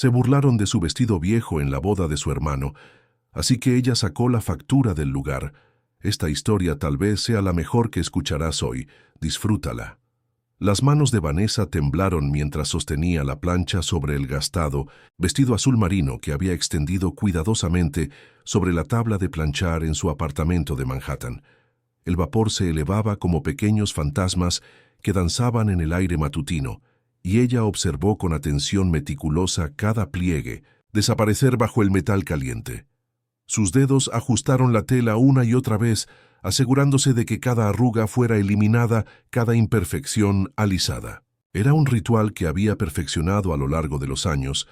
Se burlaron de su vestido viejo en la boda de su hermano, así que ella sacó la factura del lugar. Esta historia tal vez sea la mejor que escucharás hoy. Disfrútala. Las manos de Vanessa temblaron mientras sostenía la plancha sobre el gastado vestido azul marino que había extendido cuidadosamente sobre la tabla de planchar en su apartamento de Manhattan. El vapor se elevaba como pequeños fantasmas que danzaban en el aire matutino, y ella observó con atención meticulosa cada pliegue desaparecer bajo el metal caliente. Sus dedos ajustaron la tela una y otra vez, asegurándose de que cada arruga fuera eliminada, cada imperfección alisada. Era un ritual que había perfeccionado a lo largo de los años,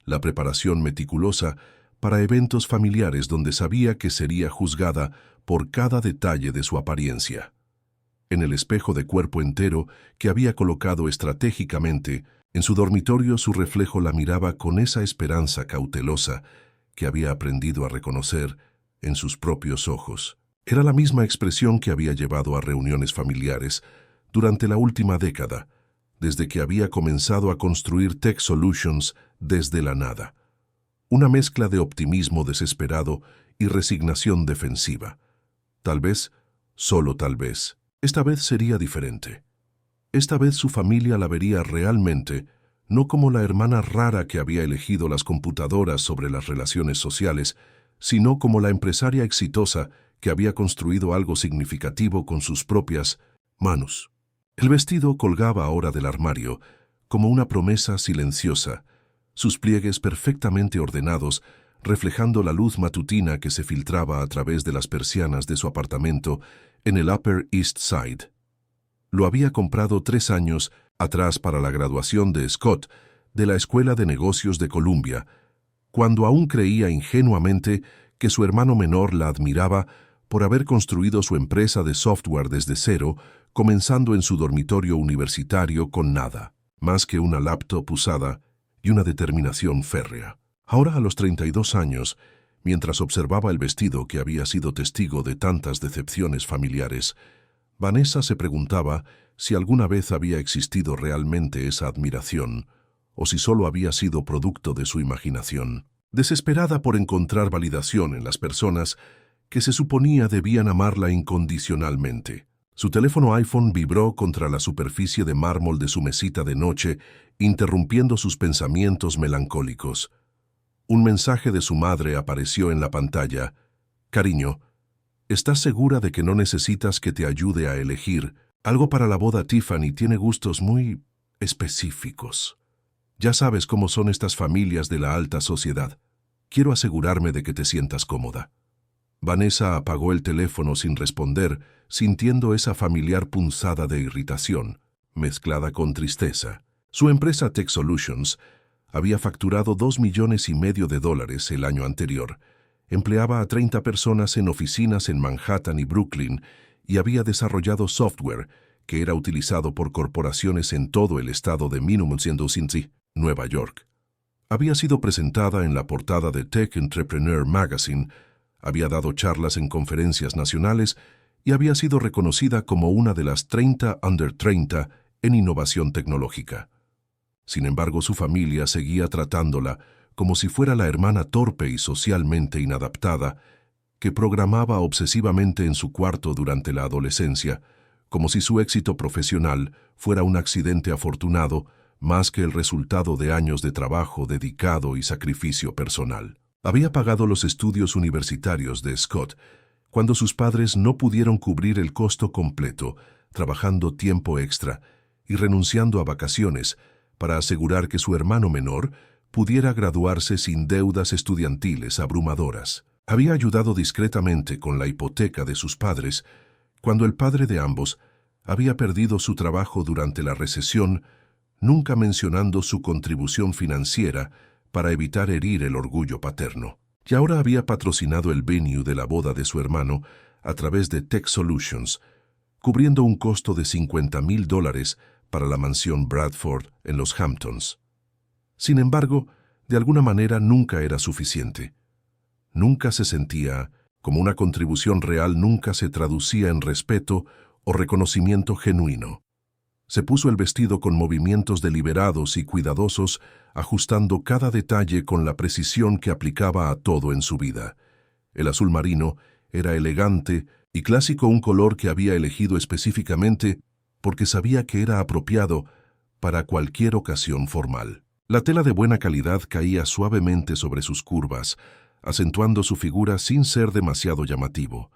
la preparación meticulosa para eventos familiares donde sabía que sería juzgada por cada detalle de su apariencia. En el espejo de cuerpo entero que había colocado estratégicamente, en su dormitorio su reflejo la miraba con esa esperanza cautelosa que había aprendido a reconocer en sus propios ojos. Era la misma expresión que había llevado a reuniones familiares durante la última década, desde que había comenzado a construir Tech Solutions desde la nada. Una mezcla de optimismo desesperado y resignación defensiva. Tal vez, solo tal vez, esta vez sería diferente. Esta vez su familia la vería realmente, no como la hermana rara que había elegido las computadoras sobre las relaciones sociales, sino como la empresaria exitosa que había construido algo significativo con sus propias manos. El vestido colgaba ahora del armario, como una promesa silenciosa, sus pliegues perfectamente ordenados, reflejando la luz matutina que se filtraba a través de las persianas de su apartamento en el Upper East Side. Lo había comprado 3 años atrás para la graduación de Scott de la Escuela de Negocios de Columbia, cuando aún creía ingenuamente que su hermano menor la admiraba por haber construido su empresa de software desde cero, comenzando en su dormitorio universitario con nada, más que una laptop usada y una determinación férrea. Ahora, a los 32 años, mientras observaba el vestido que había sido testigo de tantas decepciones familiares, Vanessa se preguntaba si alguna vez había existido realmente esa admiración, o si solo había sido producto de su imaginación. Desesperada por encontrar validación en las personas que se suponía debían amarla incondicionalmente. Su teléfono iPhone vibró contra la superficie de mármol de su mesita de noche, interrumpiendo sus pensamientos melancólicos. Un mensaje de su madre apareció en la pantalla. «Cariño, ¿estás segura de que no necesitas que te ayude a elegir? Algo para la boda. Tiffany tiene gustos muy específicos. Ya sabes cómo son estas familias de la alta sociedad. Quiero asegurarme de que te sientas cómoda». Vanessa apagó el teléfono sin responder, sintiendo esa familiar punzada de irritación, mezclada con tristeza. Su empresa Tech Solutions había facturado $2,5 millones el año anterior. Empleaba a 30 personas en oficinas en Manhattan y Brooklyn y había desarrollado software que era utilizado por corporaciones en todo el estado de Minneapolis, Nueva York. Había sido presentada en la portada de Tech Entrepreneur Magazine, había dado charlas en conferencias nacionales y había sido reconocida como una de las 30 Under 30 en innovación tecnológica. Sin embargo, su familia seguía tratándola como si fuera la hermana torpe y socialmente inadaptada que programaba obsesivamente en su cuarto durante la adolescencia, como si su éxito profesional fuera un accidente afortunado más que el resultado de años de trabajo dedicado y sacrificio personal. Había pagado los estudios universitarios de Scott cuando sus padres no pudieron cubrir el costo completo, trabajando tiempo extra y renunciando a vacaciones para asegurar que su hermano menor pudiera graduarse sin deudas estudiantiles abrumadoras. Había ayudado discretamente con la hipoteca de sus padres cuando el padre de ambos había perdido su trabajo durante la recesión, nunca mencionando su contribución financiera para evitar herir el orgullo paterno. Y ahora había patrocinado el venue de la boda de su hermano a través de Tech Solutions, cubriendo un costo de $50,000 para la mansión Bradford en los Hamptons. Sin embargo, de alguna manera nunca era suficiente. Nunca se sentía como una contribución real, nunca se traducía en respeto o reconocimiento genuino. Se puso el vestido con movimientos deliberados y cuidadosos, ajustando cada detalle con la precisión que aplicaba a todo en su vida. El azul marino era elegante y clásico, un color que había elegido específicamente porque sabía que era apropiado para cualquier ocasión formal. La tela de buena calidad caía suavemente sobre sus curvas, acentuando su figura sin ser demasiado llamativo.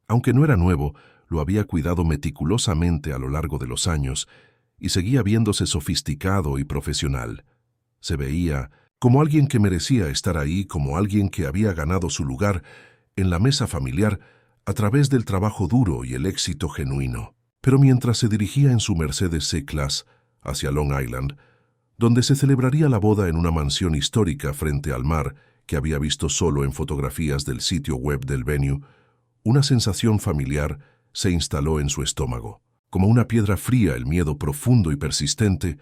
Aunque no era nuevo, lo había cuidado meticulosamente a lo largo de los años y seguía viéndose sofisticado y profesional. Se veía como alguien que merecía estar ahí, como alguien que había ganado su lugar en la mesa familiar a través del trabajo duro y el éxito genuino. Pero mientras se dirigía en su Mercedes C-Class hacia Long Island, donde se celebraría la boda en una mansión histórica frente al mar que había visto solo en fotografías del sitio web del venue, una sensación familiar se instaló en su estómago. Como una piedra fría, el miedo profundo y persistente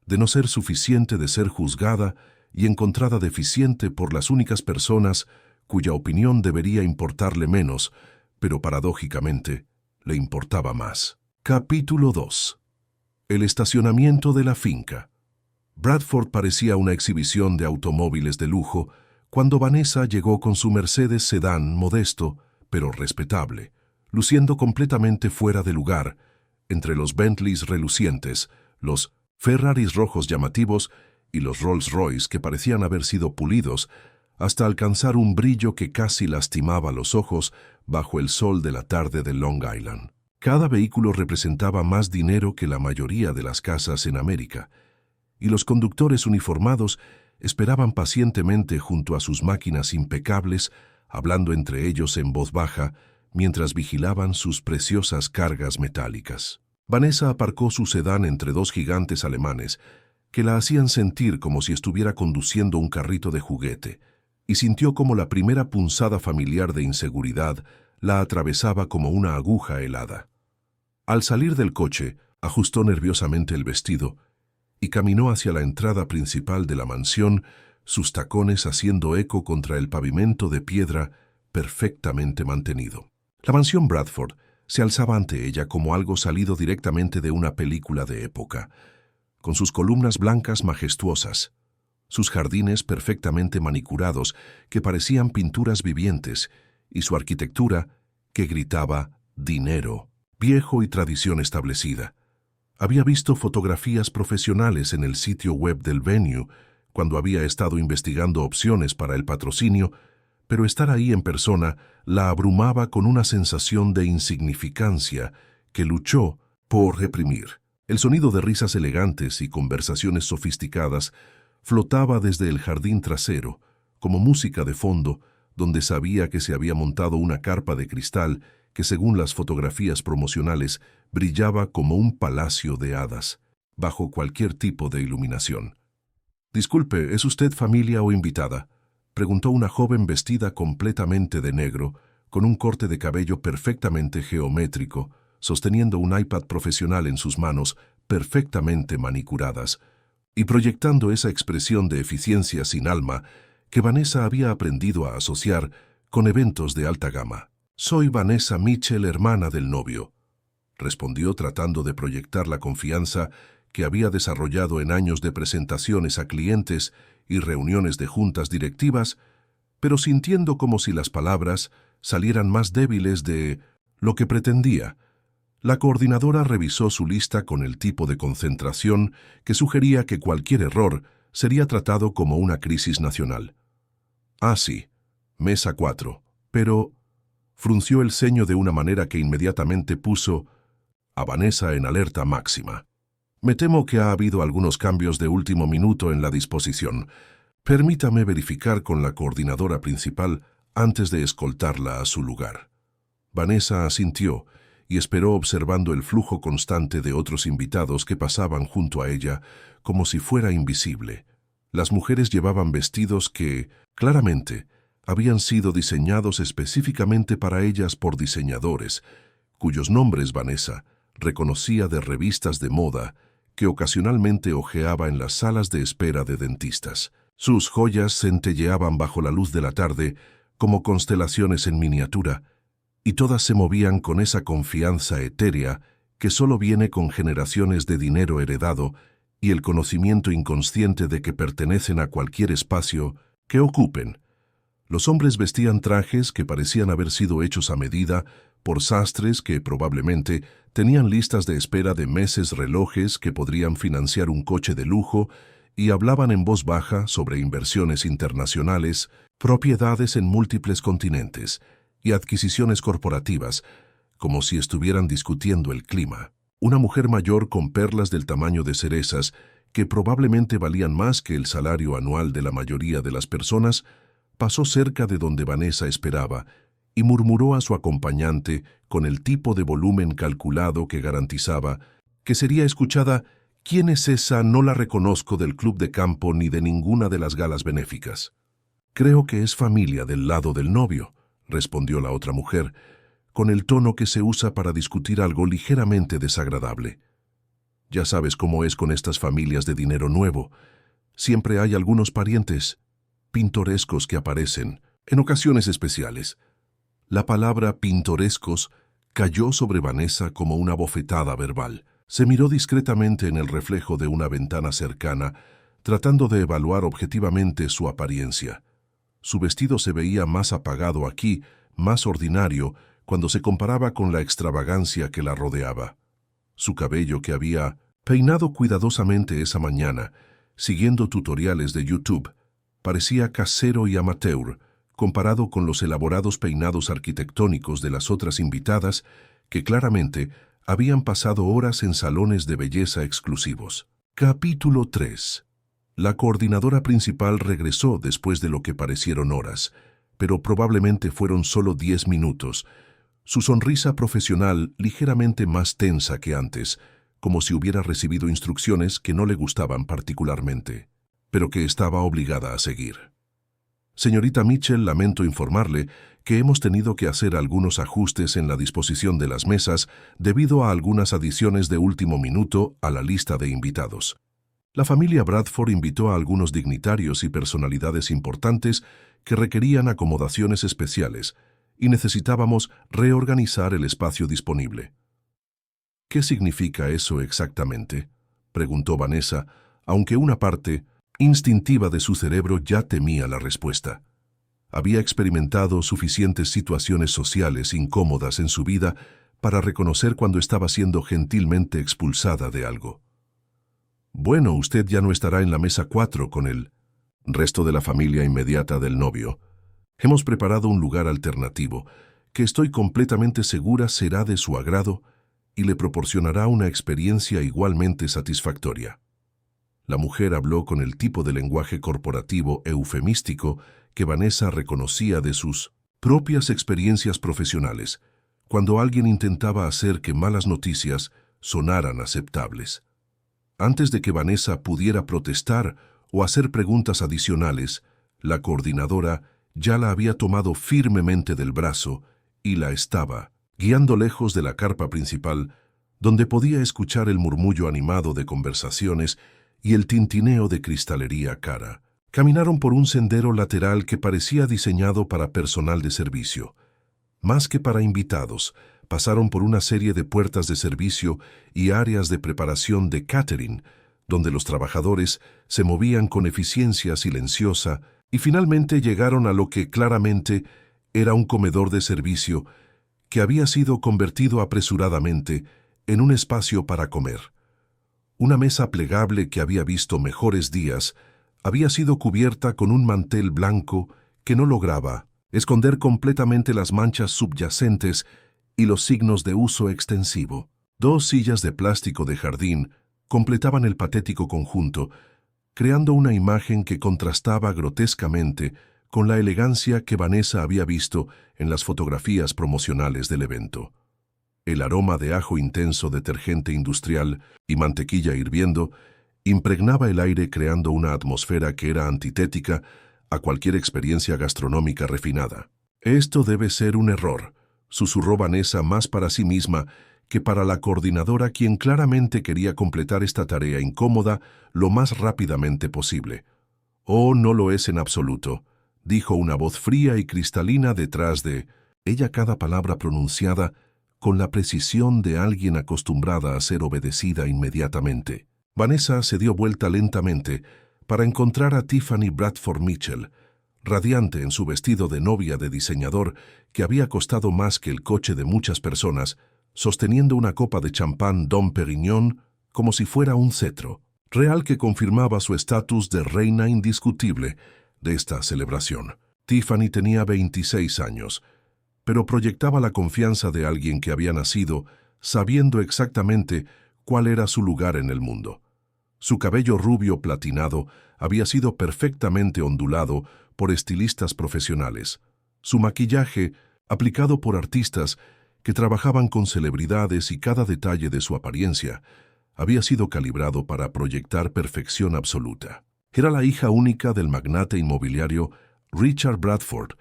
de no ser suficiente, de ser juzgada y encontrada deficiente por las únicas personas cuya opinión debería importarle menos, pero paradójicamente le importaba más. Capítulo 2. El estacionamiento de la finca. Bradford parecía una exhibición de automóviles de lujo cuando Vanessa llegó con su Mercedes sedán modesto, pero respetable, luciendo completamente fuera de lugar, entre los Bentleys relucientes, los Ferraris rojos llamativos y los Rolls Royce que parecían haber sido pulidos hasta alcanzar un brillo que casi lastimaba los ojos bajo el sol de la tarde de Long Island. Cada vehículo representaba más dinero que la mayoría de las casas en América, y los conductores uniformados esperaban pacientemente junto a sus máquinas impecables, hablando entre ellos en voz baja, mientras vigilaban sus preciosas cargas metálicas. Vanessa aparcó su sedán entre dos gigantes alemanes que la hacían sentir como si estuviera conduciendo un carrito de juguete, y sintió como la primera punzada familiar de inseguridad la atravesaba como una aguja helada. Al salir del coche, ajustó nerviosamente el vestido y caminó hacia la entrada principal de la mansión, sus tacones haciendo eco contra el pavimento de piedra perfectamente mantenido. La mansión Bradford se alzaba ante ella como algo salido directamente de una película de época, con sus columnas blancas majestuosas, sus jardines perfectamente manicurados que parecían pinturas vivientes y su arquitectura que gritaba dinero, viejo y tradición establecida. Había visto fotografías profesionales en el sitio web del venue cuando había estado investigando opciones para el patrocinio, pero estar ahí en persona la abrumaba con una sensación de insignificancia que luchó por reprimir. El sonido de risas elegantes y conversaciones sofisticadas flotaba desde el jardín trasero, como música de fondo, donde sabía que se había montado una carpa de cristal que, según las fotografías promocionales, brillaba como un palacio de hadas, bajo cualquier tipo de iluminación. «Disculpe, ¿es usted familia o invitada?», preguntó una joven vestida completamente de negro, con un corte de cabello perfectamente geométrico, sosteniendo un iPad profesional en sus manos perfectamente manicuradas, y proyectando esa expresión de eficiencia sin alma que Vanessa había aprendido a asociar con eventos de alta gama. «Soy Vanessa Mitchell, hermana del novio», respondió tratando de proyectar la confianza que había desarrollado en años de presentaciones a clientes y reuniones de juntas directivas, pero sintiendo como si las palabras salieran más débiles de lo que pretendía. La coordinadora revisó su lista con el tipo de concentración que sugería que cualquier error sería tratado como una crisis nacional. «Ah, sí, mesa 4, pero...», frunció el ceño de una manera que inmediatamente puso a Vanessa en alerta máxima. «Me temo que ha habido algunos cambios de último minuto en la disposición. Permítame verificar con la coordinadora principal antes de escoltarla a su lugar». Vanessa asintió y esperó observando el flujo constante de otros invitados que pasaban junto a ella como si fuera invisible. Las mujeres llevaban vestidos que, claramente, habían sido diseñados específicamente para ellas por diseñadores, cuyos nombres Vanessa reconocía de revistas de moda que ocasionalmente hojeaba en las salas de espera de dentistas. Sus joyas centelleaban bajo la luz de la tarde como constelaciones en miniatura, y todas se movían con esa confianza etérea que solo viene con generaciones de dinero heredado y el conocimiento inconsciente de que pertenecen a cualquier espacio que ocupen. Los hombres vestían trajes que parecían haber sido hechos a medida por sastres que probablemente tenían listas de espera de meses, relojes que podrían financiar un coche de lujo, y hablaban en voz baja sobre inversiones internacionales, propiedades en múltiples continentes y adquisiciones corporativas, como si estuvieran discutiendo el clima. Una mujer mayor con perlas del tamaño de cerezas, que probablemente valían más que el salario anual de la mayoría de las personas, pasó cerca de donde Vanessa esperaba y murmuró a su acompañante con el tipo de volumen calculado que garantizaba que sería escuchada: «¿Quién es esa? No la reconozco del club de campo ni de ninguna de las galas benéficas». «Creo que es familia del lado del novio», respondió la otra mujer, con el tono que se usa para discutir algo ligeramente desagradable. «Ya sabes cómo es con estas familias de dinero nuevo. Siempre hay algunos parientes pintorescos que aparecen en ocasiones especiales». La palabra pintorescos cayó sobre Vanessa como una bofetada verbal. Se miró discretamente en el reflejo de una ventana cercana, tratando de evaluar objetivamente su apariencia. Su vestido se veía más apagado aquí, más ordinario, cuando se comparaba con la extravagancia que la rodeaba. Su cabello, que había peinado cuidadosamente esa mañana, siguiendo tutoriales de YouTube, parecía casero y amateur, comparado con los elaborados peinados arquitectónicos de las otras invitadas, que claramente habían pasado horas en salones de belleza exclusivos. Capítulo 3. La coordinadora principal regresó después de lo que parecieron horas, pero probablemente fueron solo 10 minutos. Su sonrisa profesional ligeramente más tensa que antes, como si hubiera recibido instrucciones que no le gustaban particularmente, pero que estaba obligada a seguir. «Señorita Mitchell, lamento informarle que hemos tenido que hacer algunos ajustes en la disposición de las mesas debido a algunas adiciones de último minuto a la lista de invitados. La familia Bradford invitó a algunos dignitarios y personalidades importantes que requerían acomodaciones especiales y necesitábamos reorganizar el espacio disponible». «¿Qué significa eso exactamente?», preguntó Vanessa, aunque una parte instintiva de su cerebro ya temía la respuesta. Había experimentado suficientes situaciones sociales incómodas en su vida para reconocer cuando estaba siendo gentilmente expulsada de algo. «Bueno, usted ya no estará en la mesa 4 con el resto de la familia inmediata del novio. Hemos preparado un lugar alternativo que estoy completamente segura será de su agrado y le proporcionará una experiencia igualmente satisfactoria». La mujer habló con el tipo de lenguaje corporativo eufemístico que Vanessa reconocía de sus propias experiencias profesionales, cuando alguien intentaba hacer que malas noticias sonaran aceptables. Antes de que Vanessa pudiera protestar o hacer preguntas adicionales, la coordinadora ya la había tomado firmemente del brazo y la estaba guiando lejos de la carpa principal, donde podía escuchar el murmullo animado de conversaciones y el tintineo de cristalería cara. Caminaron por un sendero lateral que parecía diseñado para personal de servicio. Más que para invitados, pasaron por una serie de puertas de servicio y áreas de preparación de catering, donde los trabajadores se movían con eficiencia silenciosa, y finalmente llegaron a lo que claramente era un comedor de servicio que había sido convertido apresuradamente en un espacio para comer. Una mesa plegable que había visto mejores días había sido cubierta con un mantel blanco que no lograba esconder completamente las manchas subyacentes y los signos de uso extensivo. 2 sillas de plástico de jardín completaban el patético conjunto, creando una imagen que contrastaba grotescamente con la elegancia que Vanessa había visto en las fotografías promocionales del evento. El aroma de ajo intenso, detergente industrial y mantequilla hirviendo impregnaba el aire, creando una atmósfera que era antitética a cualquier experiencia gastronómica refinada. «Esto debe ser un error», susurró Vanessa más para sí misma que para la coordinadora, quien claramente quería completar esta tarea incómoda lo más rápidamente posible. «Oh, no lo es en absoluto», dijo una voz fría y cristalina detrás de ella. Cada palabra pronunciada con la precisión de alguien acostumbrada a ser obedecida inmediatamente. Vanessa se dio vuelta lentamente para encontrar a Tiffany Bradford Mitchell, radiante en su vestido de novia de diseñador que había costado más que el coche de muchas personas, sosteniendo una copa de champán Dom Pérignon como si fuera un cetro, real que confirmaba su estatus de reina indiscutible de esta celebración. Tiffany tenía 26 años, pero proyectaba la confianza de alguien que había nacido sabiendo exactamente cuál era su lugar en el mundo. Su cabello rubio platinado había sido perfectamente ondulado por estilistas profesionales. Su maquillaje, aplicado por artistas que trabajaban con celebridades, y cada detalle de su apariencia había sido calibrado para proyectar perfección absoluta. Era la hija única del magnate inmobiliario Richard Bradford,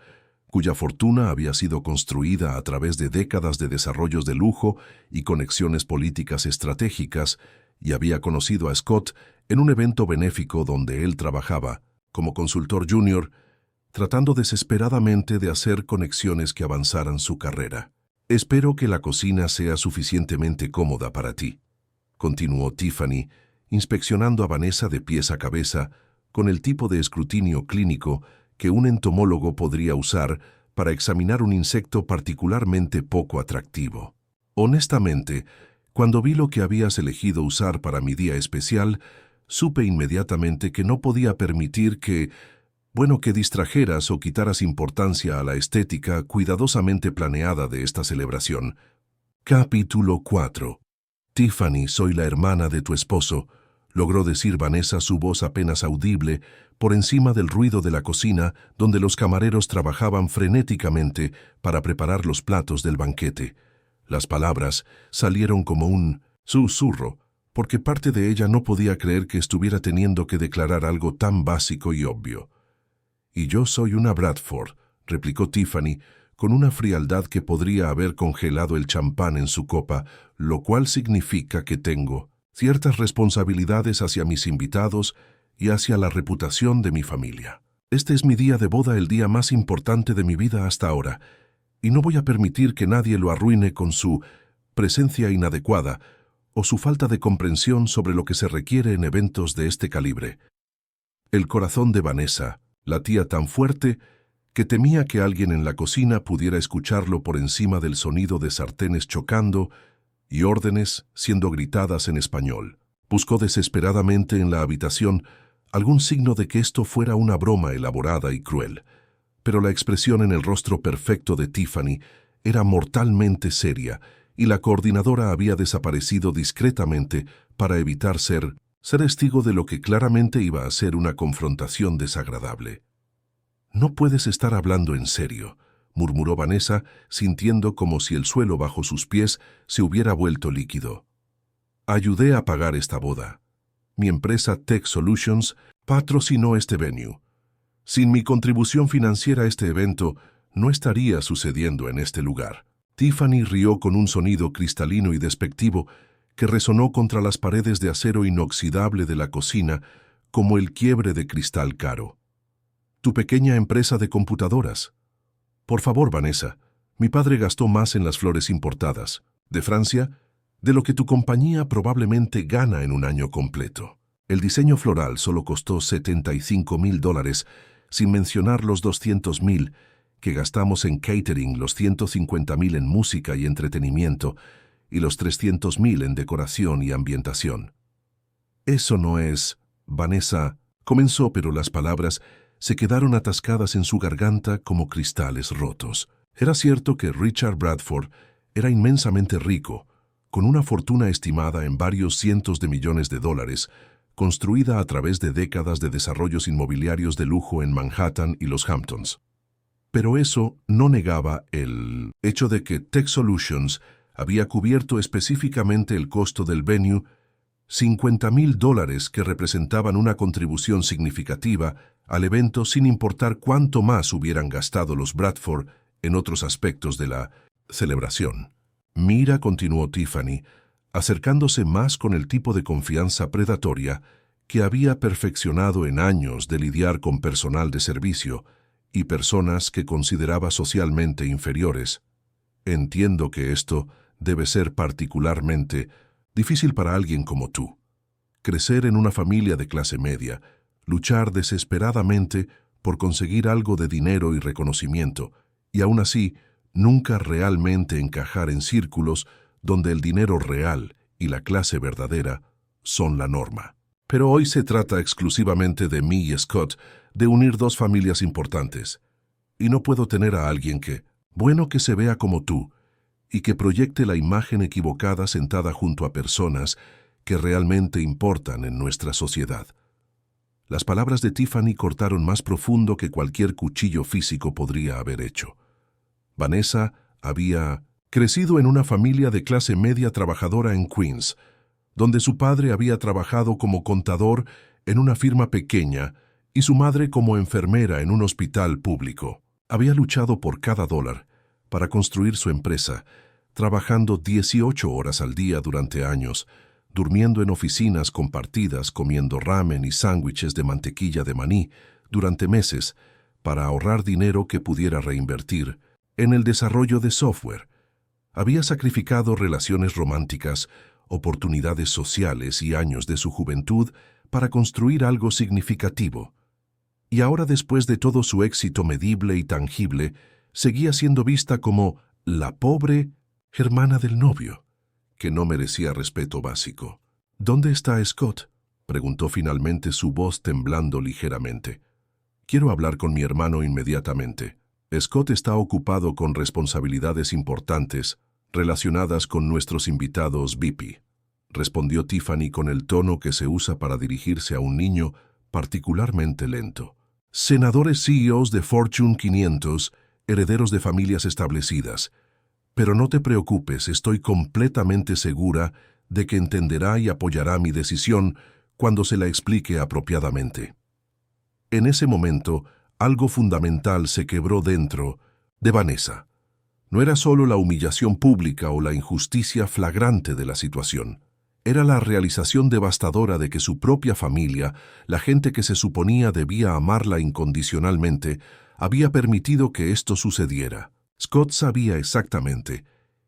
cuya fortuna había sido construida a través de décadas de desarrollos de lujo y conexiones políticas estratégicas, y había conocido a Scott en un evento benéfico donde él trabajaba como consultor junior, tratando desesperadamente de hacer conexiones que avanzaran su carrera. «Espero que la cocina sea suficientemente cómoda para ti», continuó Tiffany, inspeccionando a Vanessa de pies a cabeza con el tipo de escrutinio clínico que un entomólogo podría usar para examinar un insecto particularmente poco atractivo. Honestamente, cuando vi lo que habías elegido usar para mi día especial, supe inmediatamente que no podía permitir que distrajeras o quitaras importancia a la estética cuidadosamente planeada de esta celebración. Capítulo 4. Tiffany, soy la hermana de tu esposo, logró decir Vanessa, su voz apenas audible, por encima del ruido de la cocina donde los camareros trabajaban frenéticamente para preparar los platos del banquete. Las palabras salieron como un susurro, porque parte de ella no podía creer que estuviera teniendo que declarar algo tan básico y obvio. «Y yo soy una Bradford», replicó Tiffany, con una frialdad que podría haber congelado el champán en su copa, lo cual significa que tengo ciertas responsabilidades hacia mis invitados y hacia la reputación de mi familia. Este es mi día de boda, el día más importante de mi vida hasta ahora, y no voy a permitir que nadie lo arruine con su presencia inadecuada o su falta de comprensión sobre lo que se requiere en eventos de este calibre. El corazón de Vanessa latía tan fuerte que temía que alguien en la cocina pudiera escucharlo por encima del sonido de sartenes chocando y órdenes siendo gritadas en español. Buscó desesperadamente en la habitación algún signo de que esto fuera una broma elaborada y cruel, pero la expresión en el rostro perfecto de Tiffany era mortalmente seria y la coordinadora había desaparecido discretamente para evitar ser testigo de lo que claramente iba a ser una confrontación desagradable. «No puedes estar hablando en serio», murmuró Vanessa, sintiendo como si el suelo bajo sus pies se hubiera vuelto líquido. «Ayudé a pagar esta boda. Mi empresa Tech Solutions patrocinó este venue. Sin mi contribución financiera este evento no estaría sucediendo en este lugar». Tiffany rió con un sonido cristalino y despectivo que resonó contra las paredes de acero inoxidable de la cocina como el quiebre de cristal caro. «Tu pequeña empresa de computadoras». «Por favor, Vanessa, mi padre gastó más en las flores importadas de Francia de lo que tu compañía probablemente gana en un año completo. El diseño floral solo costó $75,000, sin mencionar los $200,000 que gastamos en catering, los $150,000 en música y entretenimiento y los $300,000 en decoración y ambientación». «Eso no es...» Vanessa comenzó, pero las palabras se quedaron atascadas en su garganta como cristales rotos. Era cierto que Richard Bradford era inmensamente rico, con una fortuna estimada en varios cientos de millones de dólares, construida a través de décadas de desarrollos inmobiliarios de lujo en Manhattan y los Hamptons. Pero eso no negaba el hecho de que Tech Solutions había cubierto específicamente el costo del venue, $50,000 que representaban una contribución significativa al evento sin importar cuánto más hubieran gastado los Bradford en otros aspectos de la celebración. «Mira», continuó Tiffany, acercándose más con el tipo de confianza predatoria que había perfeccionado en años de lidiar con personal de servicio y personas que consideraba socialmente inferiores. «Entiendo que esto Debe ser particularmente difícil para alguien como tú. Crecer en una familia de clase media, luchar desesperadamente por conseguir algo de dinero y reconocimiento, y aún así nunca realmente encajar en círculos donde el dinero real y la clase verdadera son la norma. Pero hoy se trata exclusivamente de mí y Scott, de unir dos familias importantes. Y no puedo tener a alguien bueno que se vea como tú, y que proyecte la imagen equivocada sentada junto a personas que realmente importan en nuestra sociedad. Las palabras de Tiffany cortaron más profundo que cualquier cuchillo físico podría haber hecho. Vanessa había crecido en una familia de clase media trabajadora en Queens, donde su padre había trabajado como contador en una firma pequeña y su madre como enfermera en un hospital público. Había luchado por cada dólar para construir su empresa, trabajando 18 horas al día durante años, durmiendo en oficinas compartidas, comiendo ramen y sándwiches de mantequilla de maní durante meses para ahorrar dinero que pudiera reinvertir en el desarrollo de software. Había sacrificado relaciones románticas, oportunidades sociales y años de su juventud para construir algo significativo. Y ahora, después de todo su éxito medible y tangible, seguía siendo vista como la pobre hermana del novio, que no merecía respeto básico. ¿Dónde está Scott?, preguntó finalmente, su voz temblando ligeramente. Quiero hablar con mi hermano inmediatamente. Scott está ocupado con responsabilidades importantes relacionadas con nuestros invitados VIP, respondió Tiffany con el tono que se usa para dirigirse a un niño particularmente lento. Senadores CEOs de Fortune 500, herederos de familias establecidas. Pero no te preocupes, estoy completamente segura de que entenderá y apoyará mi decisión cuando se la explique apropiadamente. En ese momento, algo fundamental se quebró dentro de Vanessa. No era solo la humillación pública o la injusticia flagrante de la situación. Era la realización devastadora de que su propia familia, la gente que se suponía debía amarla incondicionalmente, había permitido que esto sucediera. Scott sabía exactamente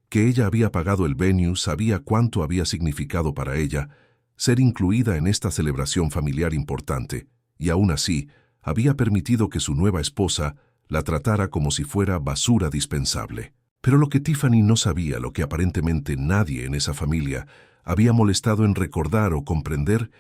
que ella había pagado el venue, sabía cuánto había significado para ella ser incluida en esta celebración familiar importante, y aún así había permitido que su nueva esposa la tratara como si fuera basura dispensable. Pero lo que Tiffany no sabía, lo que aparentemente nadie en esa familia había molestado en recordar o comprender,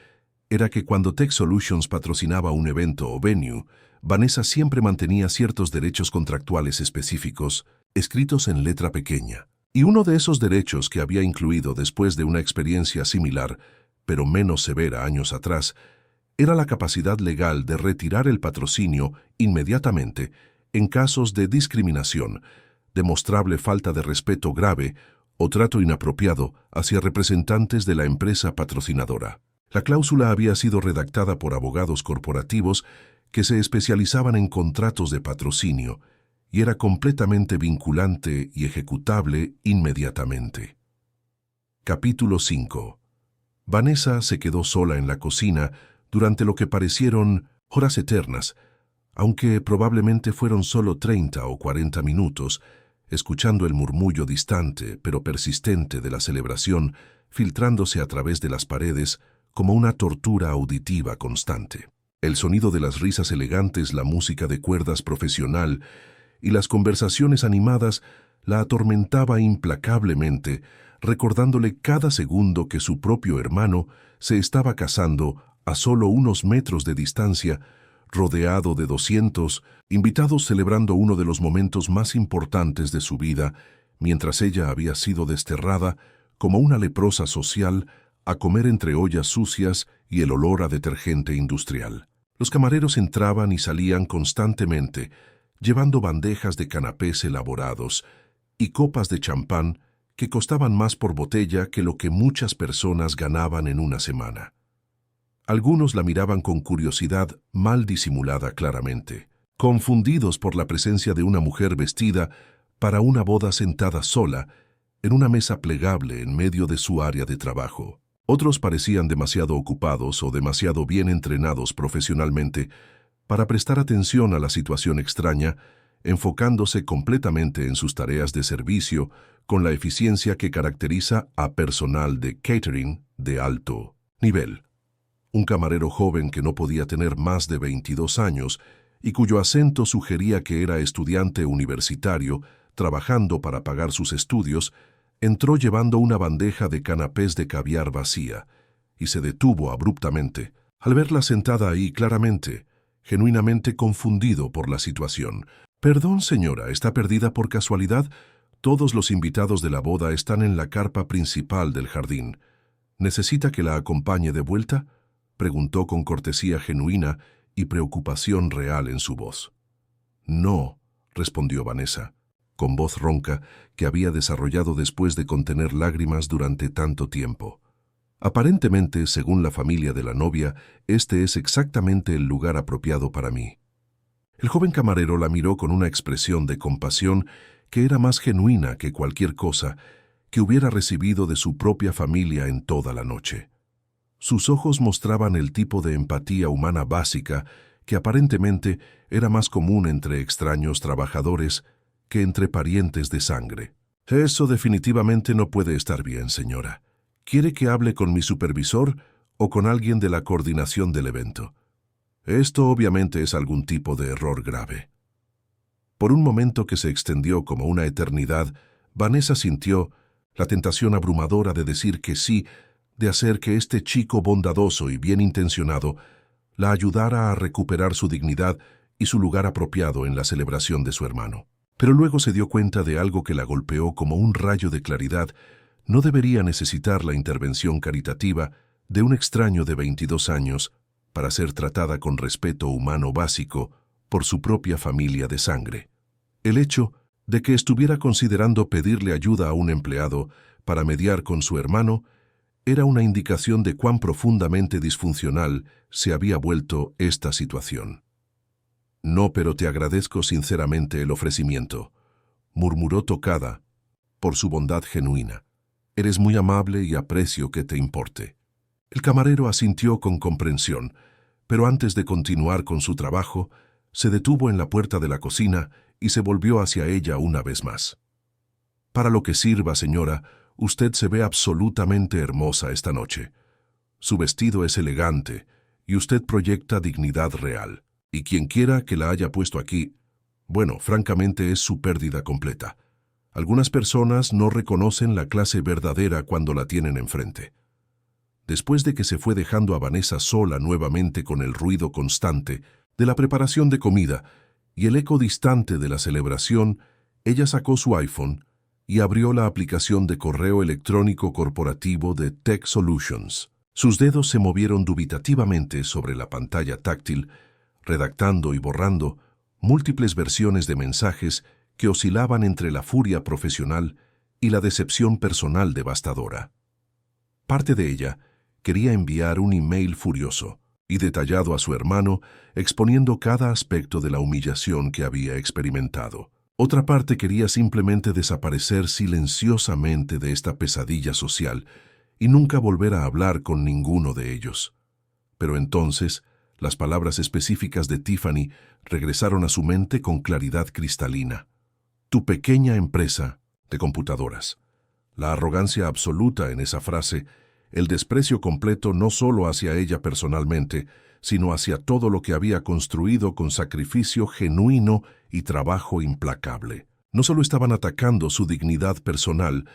era que cuando Tech Solutions patrocinaba un evento o venue, Vanessa siempre mantenía ciertos derechos contractuales específicos, escritos en letra pequeña. Y uno de esos derechos que había incluido después de una experiencia similar, pero menos severa años atrás, era la capacidad legal de retirar el patrocinio inmediatamente en casos de discriminación, demostrable falta de respeto grave o trato inapropiado hacia representantes de la empresa patrocinadora. La cláusula había sido redactada por abogados corporativos que se especializaban en contratos de patrocinio y era completamente vinculante y ejecutable inmediatamente. Capítulo 5. Vanessa se quedó sola en la cocina durante lo que parecieron horas eternas, aunque probablemente fueron solo 30 o 40 minutos, escuchando el murmullo distante pero persistente de la celebración filtrándose a través de las paredes como una tortura auditiva constante. El sonido de las risas elegantes, la música de cuerdas profesional y las conversaciones animadas la atormentaba implacablemente, recordándole cada segundo que su propio hermano se estaba casando a solo unos metros de distancia, rodeado de 200 invitados celebrando uno de los momentos más importantes de su vida, mientras ella había sido desterrada como una leprosa social a comer entre ollas sucias y el olor a detergente industrial. Los camareros entraban y salían constantemente, llevando bandejas de canapés elaborados y copas de champán que costaban más por botella que lo que muchas personas ganaban en una semana. Algunos la miraban con curiosidad mal disimulada claramente, confundidos por la presencia de una mujer vestida para una boda sentada sola en una mesa plegable en medio de su área de trabajo. Otros parecían demasiado ocupados o demasiado bien entrenados profesionalmente para prestar atención a la situación extraña, enfocándose completamente en sus tareas de servicio, con la eficiencia que caracteriza a personal de catering de alto nivel. Un camarero joven que no podía tener más de 22 años y cuyo acento sugería que era estudiante universitario trabajando para pagar sus estudios, entró llevando una bandeja de canapés de caviar vacía y se detuvo abruptamente al verla sentada ahí claramente, genuinamente confundido por la situación. «Perdón, señora, ¿está perdida por casualidad? Todos los invitados de la boda están en la carpa principal del jardín. ¿Necesita que la acompañe de vuelta?», preguntó con cortesía genuina y preocupación real en su voz. «No», respondió Vanessa, con voz ronca que había desarrollado después de contener lágrimas durante tanto tiempo. «Aparentemente, según la familia de la novia, este es exactamente el lugar apropiado para mí». El joven camarero la miró con una expresión de compasión que era más genuina que cualquier cosa que hubiera recibido de su propia familia en toda la noche. Sus ojos mostraban el tipo de empatía humana básica que aparentemente era más común entre extraños trabajadores que entre parientes de sangre. «Eso definitivamente no puede estar bien, señora. ¿Quiere que hable con mi supervisor o con alguien de la coordinación del evento? Esto obviamente es algún tipo de error grave». Por un momento que se extendió como una eternidad, Vanessa sintió la tentación abrumadora de decir que sí, de hacer que este chico bondadoso y bien intencionado la ayudara a recuperar su dignidad y su lugar apropiado en la celebración de su hermano. Pero luego se dio cuenta de algo que la golpeó como un rayo de claridad. No debería necesitar la intervención caritativa de un extraño de 22 años para ser tratada con respeto humano básico por su propia familia de sangre. El hecho de que estuviera considerando pedirle ayuda a un empleado para mediar con su hermano era una indicación de cuán profundamente disfuncional se había vuelto esta situación. «No, pero te agradezco sinceramente el ofrecimiento», murmuró tocada por su bondad genuina. «Eres muy amable y aprecio que te importe». El camarero asintió con comprensión, pero antes de continuar con su trabajo, se detuvo en la puerta de la cocina y se volvió hacia ella una vez más. «Para lo que sirva, señora, usted se ve absolutamente hermosa esta noche. Su vestido es elegante y usted proyecta dignidad real. Y quien quiera que la haya puesto aquí, bueno, francamente es su pérdida completa. Algunas personas no reconocen la clase verdadera cuando la tienen enfrente». Después de que se fue dejando a Vanessa sola nuevamente con el ruido constante de la preparación de comida y el eco distante de la celebración, ella sacó su iPhone y abrió la aplicación de correo electrónico corporativo de Tech Solutions. Sus dedos se movieron dubitativamente sobre la pantalla táctil, redactando y borrando múltiples versiones de mensajes que oscilaban entre la furia profesional y la decepción personal devastadora. Parte de ella quería enviar un email furioso y detallado a su hermano, exponiendo cada aspecto de la humillación que había experimentado. Otra parte quería simplemente desaparecer silenciosamente de esta pesadilla social y nunca volver a hablar con ninguno de ellos. Pero entonces, las palabras específicas de Tiffany regresaron a su mente con claridad cristalina. «Tu pequeña empresa de computadoras». La arrogancia absoluta en esa frase, el desprecio completo no solo hacia ella personalmente, sino hacia todo lo que había construido con sacrificio genuino y trabajo implacable. No solo estaban atacando su dignidad personal,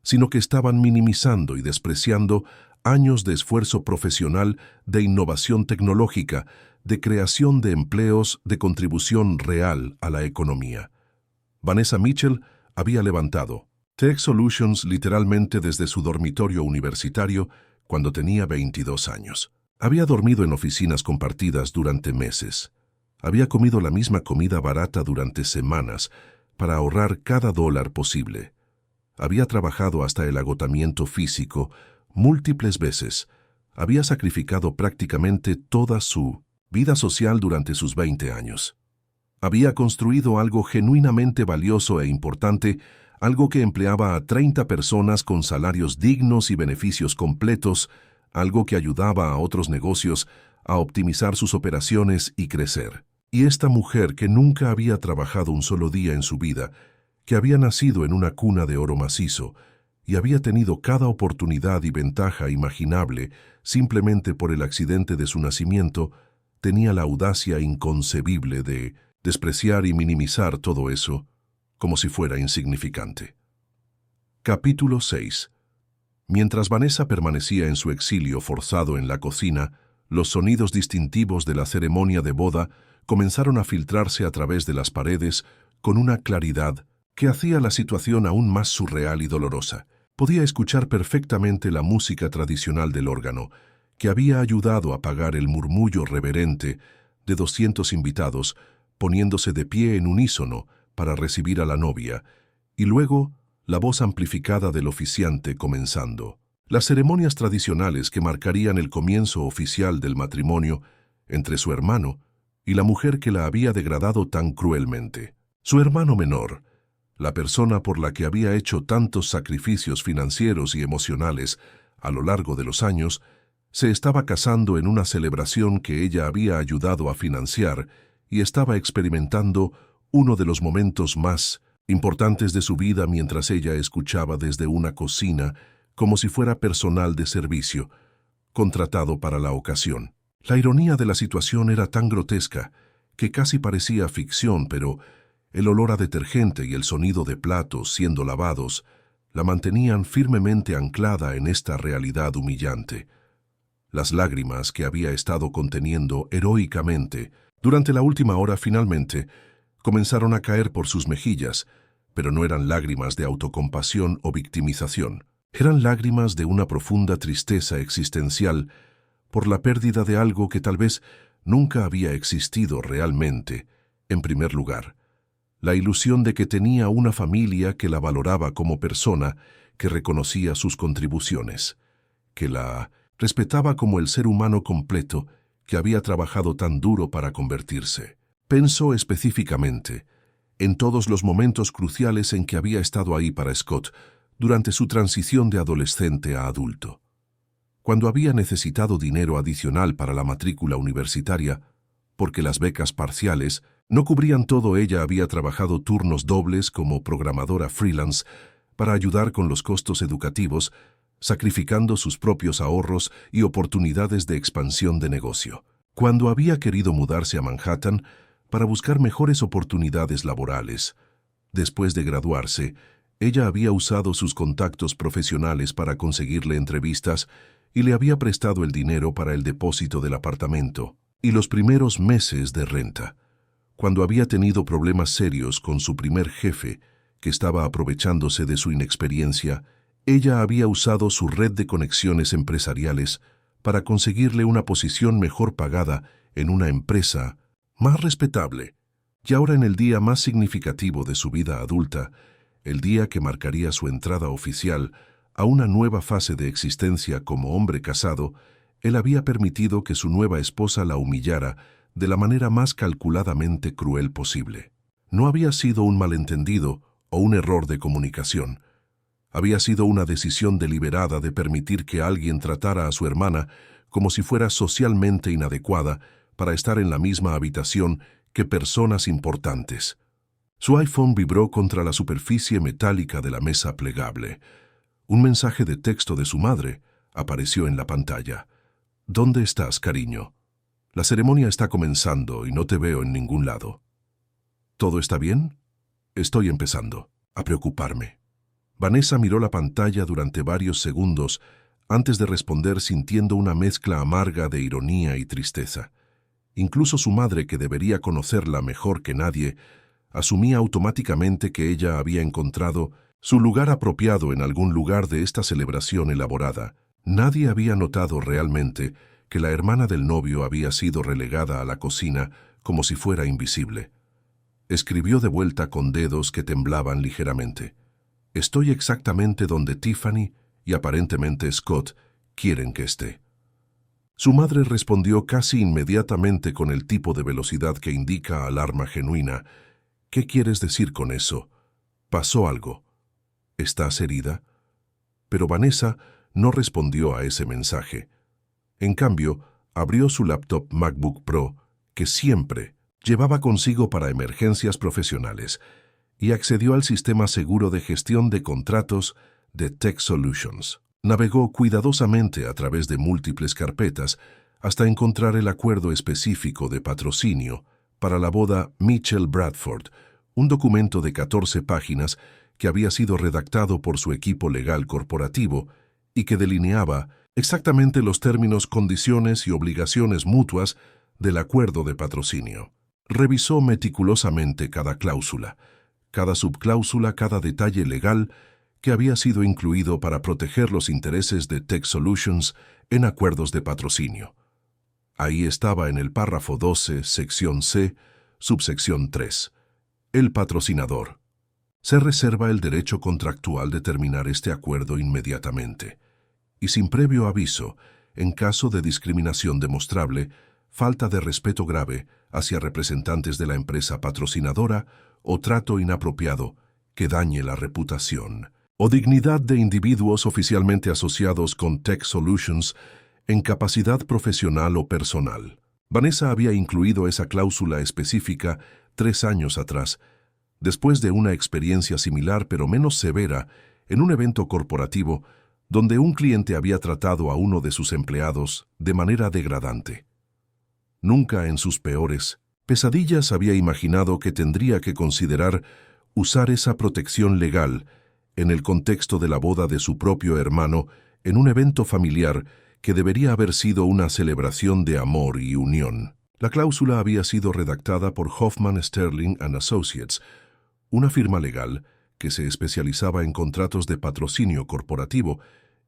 sino que estaban minimizando y despreciando años de esfuerzo profesional, de innovación tecnológica, de creación de empleos, de contribución real a la economía. Vanessa Mitchell había levantado Tech Solutions literalmente desde su dormitorio universitario cuando tenía 22 años. Había dormido en oficinas compartidas durante meses. Había comido la misma comida barata durante semanas para ahorrar cada dólar posible. Había trabajado hasta el agotamiento físico múltiples veces. Había sacrificado prácticamente toda su vida social durante sus 20 años. Había construido algo genuinamente valioso e importante, algo que empleaba a 30 personas con salarios dignos y beneficios completos, algo que ayudaba a otros negocios a optimizar sus operaciones y crecer. Y esta mujer que nunca había trabajado un solo día en su vida, que había nacido en una cuna de oro macizo y había tenido cada oportunidad y ventaja imaginable simplemente por el accidente de su nacimiento, tenía la audacia inconcebible de despreciar y minimizar todo eso como si fuera insignificante. Capítulo 6. Mientras Vanessa permanecía en su exilio forzado en la cocina, los sonidos distintivos de la ceremonia de boda comenzaron a filtrarse a través de las paredes con una claridad que hacía la situación aún más surreal y dolorosa. Podía escuchar perfectamente la música tradicional del órgano, que había ayudado a apagar el murmullo reverente de 200 invitados, poniéndose de pie en unísono para recibir a la novia, y luego la voz amplificada del oficiante comenzando. Las ceremonias tradicionales que marcarían el comienzo oficial del matrimonio entre su hermano y la mujer que la había degradado tan cruelmente. Su hermano menor, la persona por la que había hecho tantos sacrificios financieros y emocionales a lo largo de los años, se estaba casando en una celebración que ella había ayudado a financiar y estaba experimentando uno de los momentos más importantes de su vida mientras ella escuchaba desde una cocina como si fuera personal de servicio, contratado para la ocasión. La ironía de la situación era tan grotesca que casi parecía ficción, pero el olor a detergente y el sonido de platos siendo lavados la mantenían firmemente anclada en esta realidad humillante. Las lágrimas que había estado conteniendo heroicamente durante la última hora finalmente comenzaron a caer por sus mejillas, pero no eran lágrimas de autocompasión o victimización. Eran lágrimas de una profunda tristeza existencial por la pérdida de algo que tal vez nunca había existido realmente. En primer lugar, la ilusión de que tenía una familia que la valoraba como persona, que reconocía sus contribuciones, que la respetaba como el ser humano completo que había trabajado tan duro para convertirse. Pensó específicamente en todos los momentos cruciales en que había estado ahí para Scott durante su transición de adolescente a adulto. Cuando había necesitado dinero adicional para la matrícula universitaria, porque las becas parciales no cubrían todo, ella había trabajado turnos dobles como programadora freelance para ayudar con los costos educativos, sacrificando sus propios ahorros y oportunidades de expansión de negocio. Cuando había querido mudarse a Manhattan para buscar mejores oportunidades laborales, después de graduarse, ella había usado sus contactos profesionales para conseguirle entrevistas y le había prestado el dinero para el depósito del apartamento y los primeros meses de renta. Cuando había tenido problemas serios con su primer jefe, que estaba aprovechándose de su inexperiencia, ella había usado su red de conexiones empresariales para conseguirle una posición mejor pagada en una empresa más respetable. Y ahora, en el día más significativo de su vida adulta, el día que marcaría su entrada oficial a una nueva fase de existencia como hombre casado, él había permitido que su nueva esposa la humillara de la manera más calculadamente cruel posible. No había sido un malentendido o un error de comunicación. Había sido una decisión deliberada de permitir que alguien tratara a su hermana como si fuera socialmente inadecuada para estar en la misma habitación que personas importantes. Su iPhone vibró contra la superficie metálica de la mesa plegable. Un mensaje de texto de su madre apareció en la pantalla. ¿Dónde estás, cariño? La ceremonia está comenzando y no te veo en ningún lado. ¿Todo está bien? Estoy empezando a preocuparme. Vanessa miró la pantalla durante varios segundos antes de responder, sintiendo una mezcla amarga de ironía y tristeza. Incluso su madre, que debería conocerla mejor que nadie, asumía automáticamente que ella había encontrado su lugar apropiado en algún lugar de esta celebración elaborada. Nadie había notado realmente que la hermana del novio había sido relegada a la cocina como si fuera invisible. Escribió de vuelta con dedos que temblaban ligeramente. Estoy exactamente donde Tiffany y aparentemente Scott quieren que esté. Su madre respondió casi inmediatamente con el tipo de velocidad que indica alarma genuina. ¿Qué quieres decir con eso? ¿Pasó algo? ¿Estás herida? Pero Vanessa no respondió a ese mensaje. En cambio, abrió su laptop MacBook Pro, que siempre llevaba consigo para emergencias profesionales, y accedió al sistema seguro de gestión de contratos de Tech Solutions. Navegó cuidadosamente a través de múltiples carpetas hasta encontrar el acuerdo específico de patrocinio para la boda Mitchell Bradford, un documento de 14 páginas que había sido redactado por su equipo legal corporativo y que delineaba exactamente los términos, condiciones y obligaciones mutuas del acuerdo de patrocinio. Revisó meticulosamente cada cláusula, cada subcláusula, cada detalle legal que había sido incluido para proteger los intereses de Tech Solutions en acuerdos de patrocinio. Ahí estaba en el párrafo 12, sección C, subsección 3. El patrocinador se reserva el derecho contractual de terminar este acuerdo inmediatamente y sin previo aviso, en caso de discriminación demostrable, falta de respeto grave hacia representantes de la empresa patrocinadora o trato inapropiado que dañe la reputación o dignidad de individuos oficialmente asociados con Tech Solutions en capacidad profesional o personal. Vanessa había incluido esa cláusula específica 3 años atrás, después de una experiencia similar pero menos severa en un evento corporativo donde un cliente había tratado a uno de sus empleados de manera degradante. Nunca en sus peores pesadillas había imaginado que tendría que considerar usar esa protección legal en el contexto de la boda de su propio hermano en un evento familiar que debería haber sido una celebración de amor y unión. La cláusula había sido redactada por Hoffman Sterling & Associates, una firma legal que se especializaba en contratos de patrocinio corporativo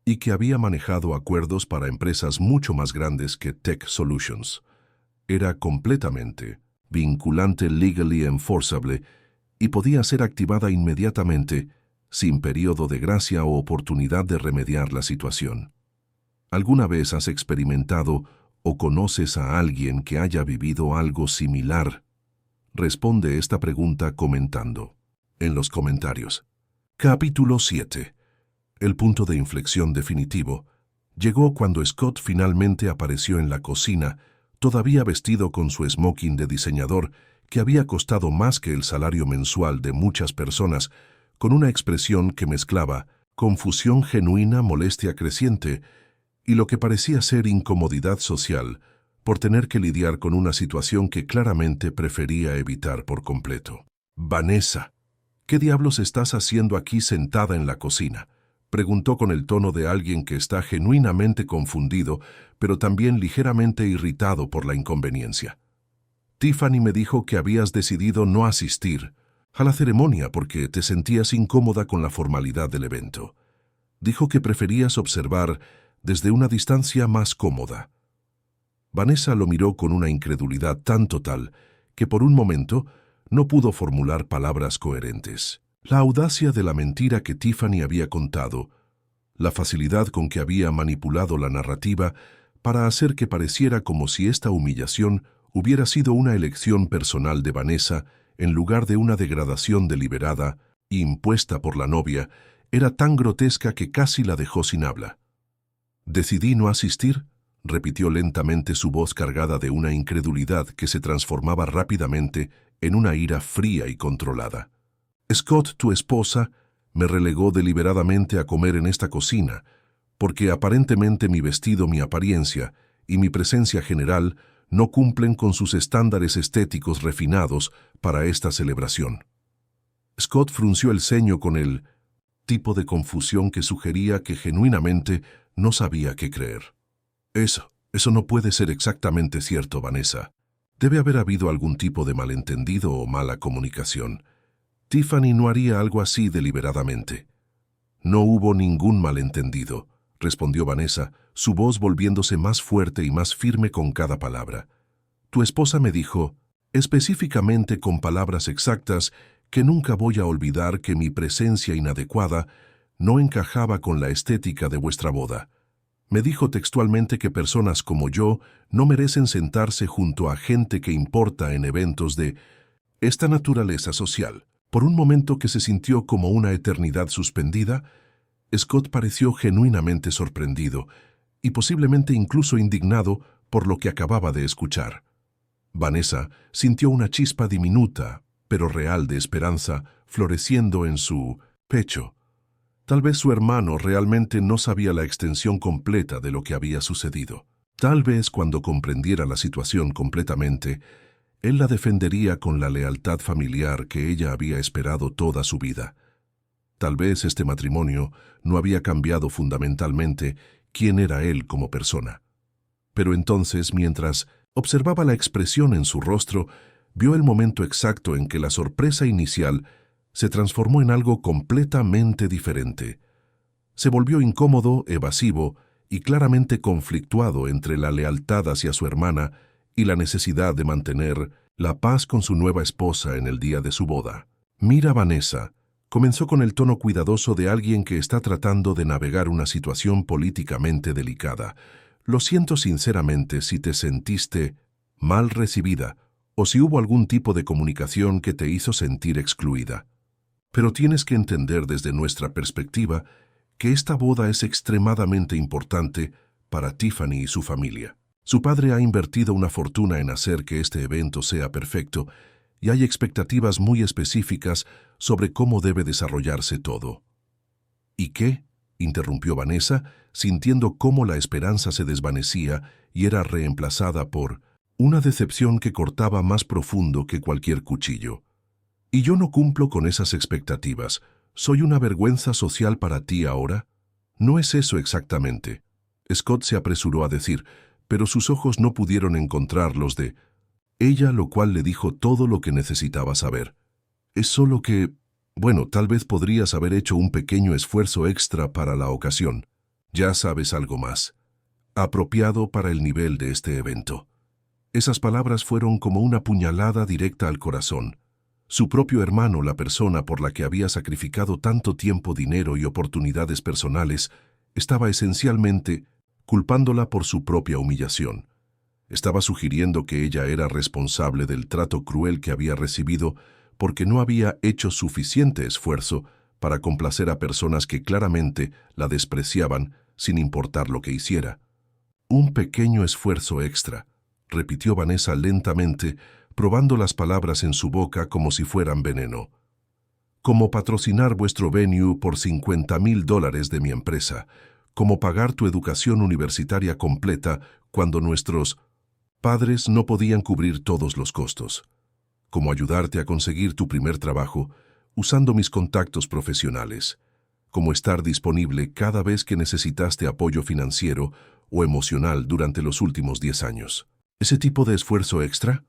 y que había manejado acuerdos para empresas mucho más grandes que Tech Solutions. Era completamente vinculante, legally enforceable, y podía ser activada inmediatamente, sin periodo de gracia o oportunidad de remediar la situación. ¿Alguna vez has experimentado o conoces a alguien que haya vivido algo similar? Responde esta pregunta comentando en los comentarios. Capítulo 7. El punto de inflexión definitivo llegó cuando Scott finalmente apareció en la cocina, todavía vestido con su smoking de diseñador que había costado más que el salario mensual de muchas personas, con una expresión que mezclaba confusión genuina, molestia creciente y lo que parecía ser incomodidad social por tener que lidiar con una situación que claramente prefería evitar por completo. «Vanessa, ¿qué diablos estás haciendo aquí sentada en la cocina?», preguntó con el tono de alguien que está genuinamente confundido, pero también ligeramente irritado por la inconveniencia. «Tiffany me dijo que habías decidido no asistir a la ceremonia porque te sentías incómoda con la formalidad del evento. Dijo que preferías observar desde una distancia más cómoda». Vanessa lo miró con una incredulidad tan total que por un momento no pudo formular palabras coherentes. La audacia de la mentira que Tiffany había contado, la facilidad con que había manipulado la narrativa para hacer que pareciera como si esta humillación hubiera sido una elección personal de Vanessa en lugar de una degradación deliberada e impuesta por la novia, era tan grotesca que casi la dejó sin habla. «¿Decidí no asistir?», repitió lentamente, su voz cargada de una incredulidad que se transformaba rápidamente en una ira fría y controlada. «Scott, tu esposa, me relegó deliberadamente a comer en esta cocina, porque aparentemente mi vestido, mi apariencia y mi presencia general no cumplen con sus estándares estéticos refinados para esta celebración». Scott frunció el ceño con el tipo de confusión que sugería que genuinamente no sabía qué creer. Eso no puede ser exactamente cierto, Vanessa. Debe haber habido algún tipo de malentendido o mala comunicación. Tiffany no haría algo así deliberadamente». «No hubo ningún malentendido», respondió Vanessa, su voz volviéndose más fuerte y más firme con cada palabra. «Tu esposa me dijo, específicamente con palabras exactas, que nunca voy a olvidar que mi presencia inadecuada no encajaba con la estética de vuestra boda. Me dijo textualmente que personas como yo no merecen sentarse junto a gente que importa en eventos de esta naturaleza social». Por un momento que se sintió como una eternidad suspendida, Scott pareció genuinamente sorprendido y posiblemente incluso indignado por lo que acababa de escuchar. Vanessa sintió una chispa diminuta, pero real de esperanza, floreciendo en su pecho. Tal vez su hermano realmente no sabía la extensión completa de lo que había sucedido. Tal vez cuando comprendiera la situación completamente, él la defendería con la lealtad familiar que ella había esperado toda su vida. Tal vez este matrimonio no había cambiado fundamentalmente quién era él como persona. Pero entonces, mientras observaba la expresión en su rostro, vio el momento exacto en que la sorpresa inicial se transformó en algo completamente diferente. Se volvió incómodo, evasivo y claramente conflictuado entre la lealtad hacia su hermana y la necesidad de mantener la paz con su nueva esposa en el día de su boda. «Mira, Vanessa», comenzó con el tono cuidadoso de alguien que está tratando de navegar una situación políticamente delicada. «Lo siento sinceramente si te sentiste mal recibida o si hubo algún tipo de comunicación que te hizo sentir excluida. Pero tienes que entender desde nuestra perspectiva que esta boda es extremadamente importante para Tiffany y su familia. Su padre ha invertido una fortuna en hacer que este evento sea perfecto y hay expectativas muy específicas sobre cómo debe desarrollarse todo». «¿Y qué?», interrumpió Vanessa, sintiendo cómo la esperanza se desvanecía y era reemplazada por una decepción que cortaba más profundo que cualquier cuchillo. «¿Y yo no cumplo con esas expectativas? ¿Soy una vergüenza social para ti ahora?» «No es eso exactamente», Scott se apresuró a decir, pero sus ojos no pudieron encontrar los de ella, lo cual le dijo todo lo que necesitaba saber. «Es solo que, bueno, tal vez podrías haber hecho un pequeño esfuerzo extra para la ocasión. Ya sabes, algo más. Apropiado para el nivel de este evento». Esas palabras fueron como una puñalada directa al corazón. Su propio hermano, la persona por la que había sacrificado tanto tiempo, dinero y oportunidades personales, estaba esencialmente culpándola por su propia humillación. Estaba sugiriendo que ella era responsable del trato cruel que había recibido porque no había hecho suficiente esfuerzo para complacer a personas que claramente la despreciaban sin importar lo que hiciera. «Un pequeño esfuerzo extra», repitió Vanessa lentamente, probando las palabras en su boca como si fueran veneno. «Como patrocinar vuestro venue por $50,000 de mi empresa, como pagar tu educación universitaria completa cuando nuestros padres no podían cubrir todos los costos, como ayudarte a conseguir tu primer trabajo usando mis contactos profesionales, como estar disponible cada vez que necesitaste apoyo financiero o emocional durante los últimos 10 años. ¿Ese tipo de esfuerzo extra?».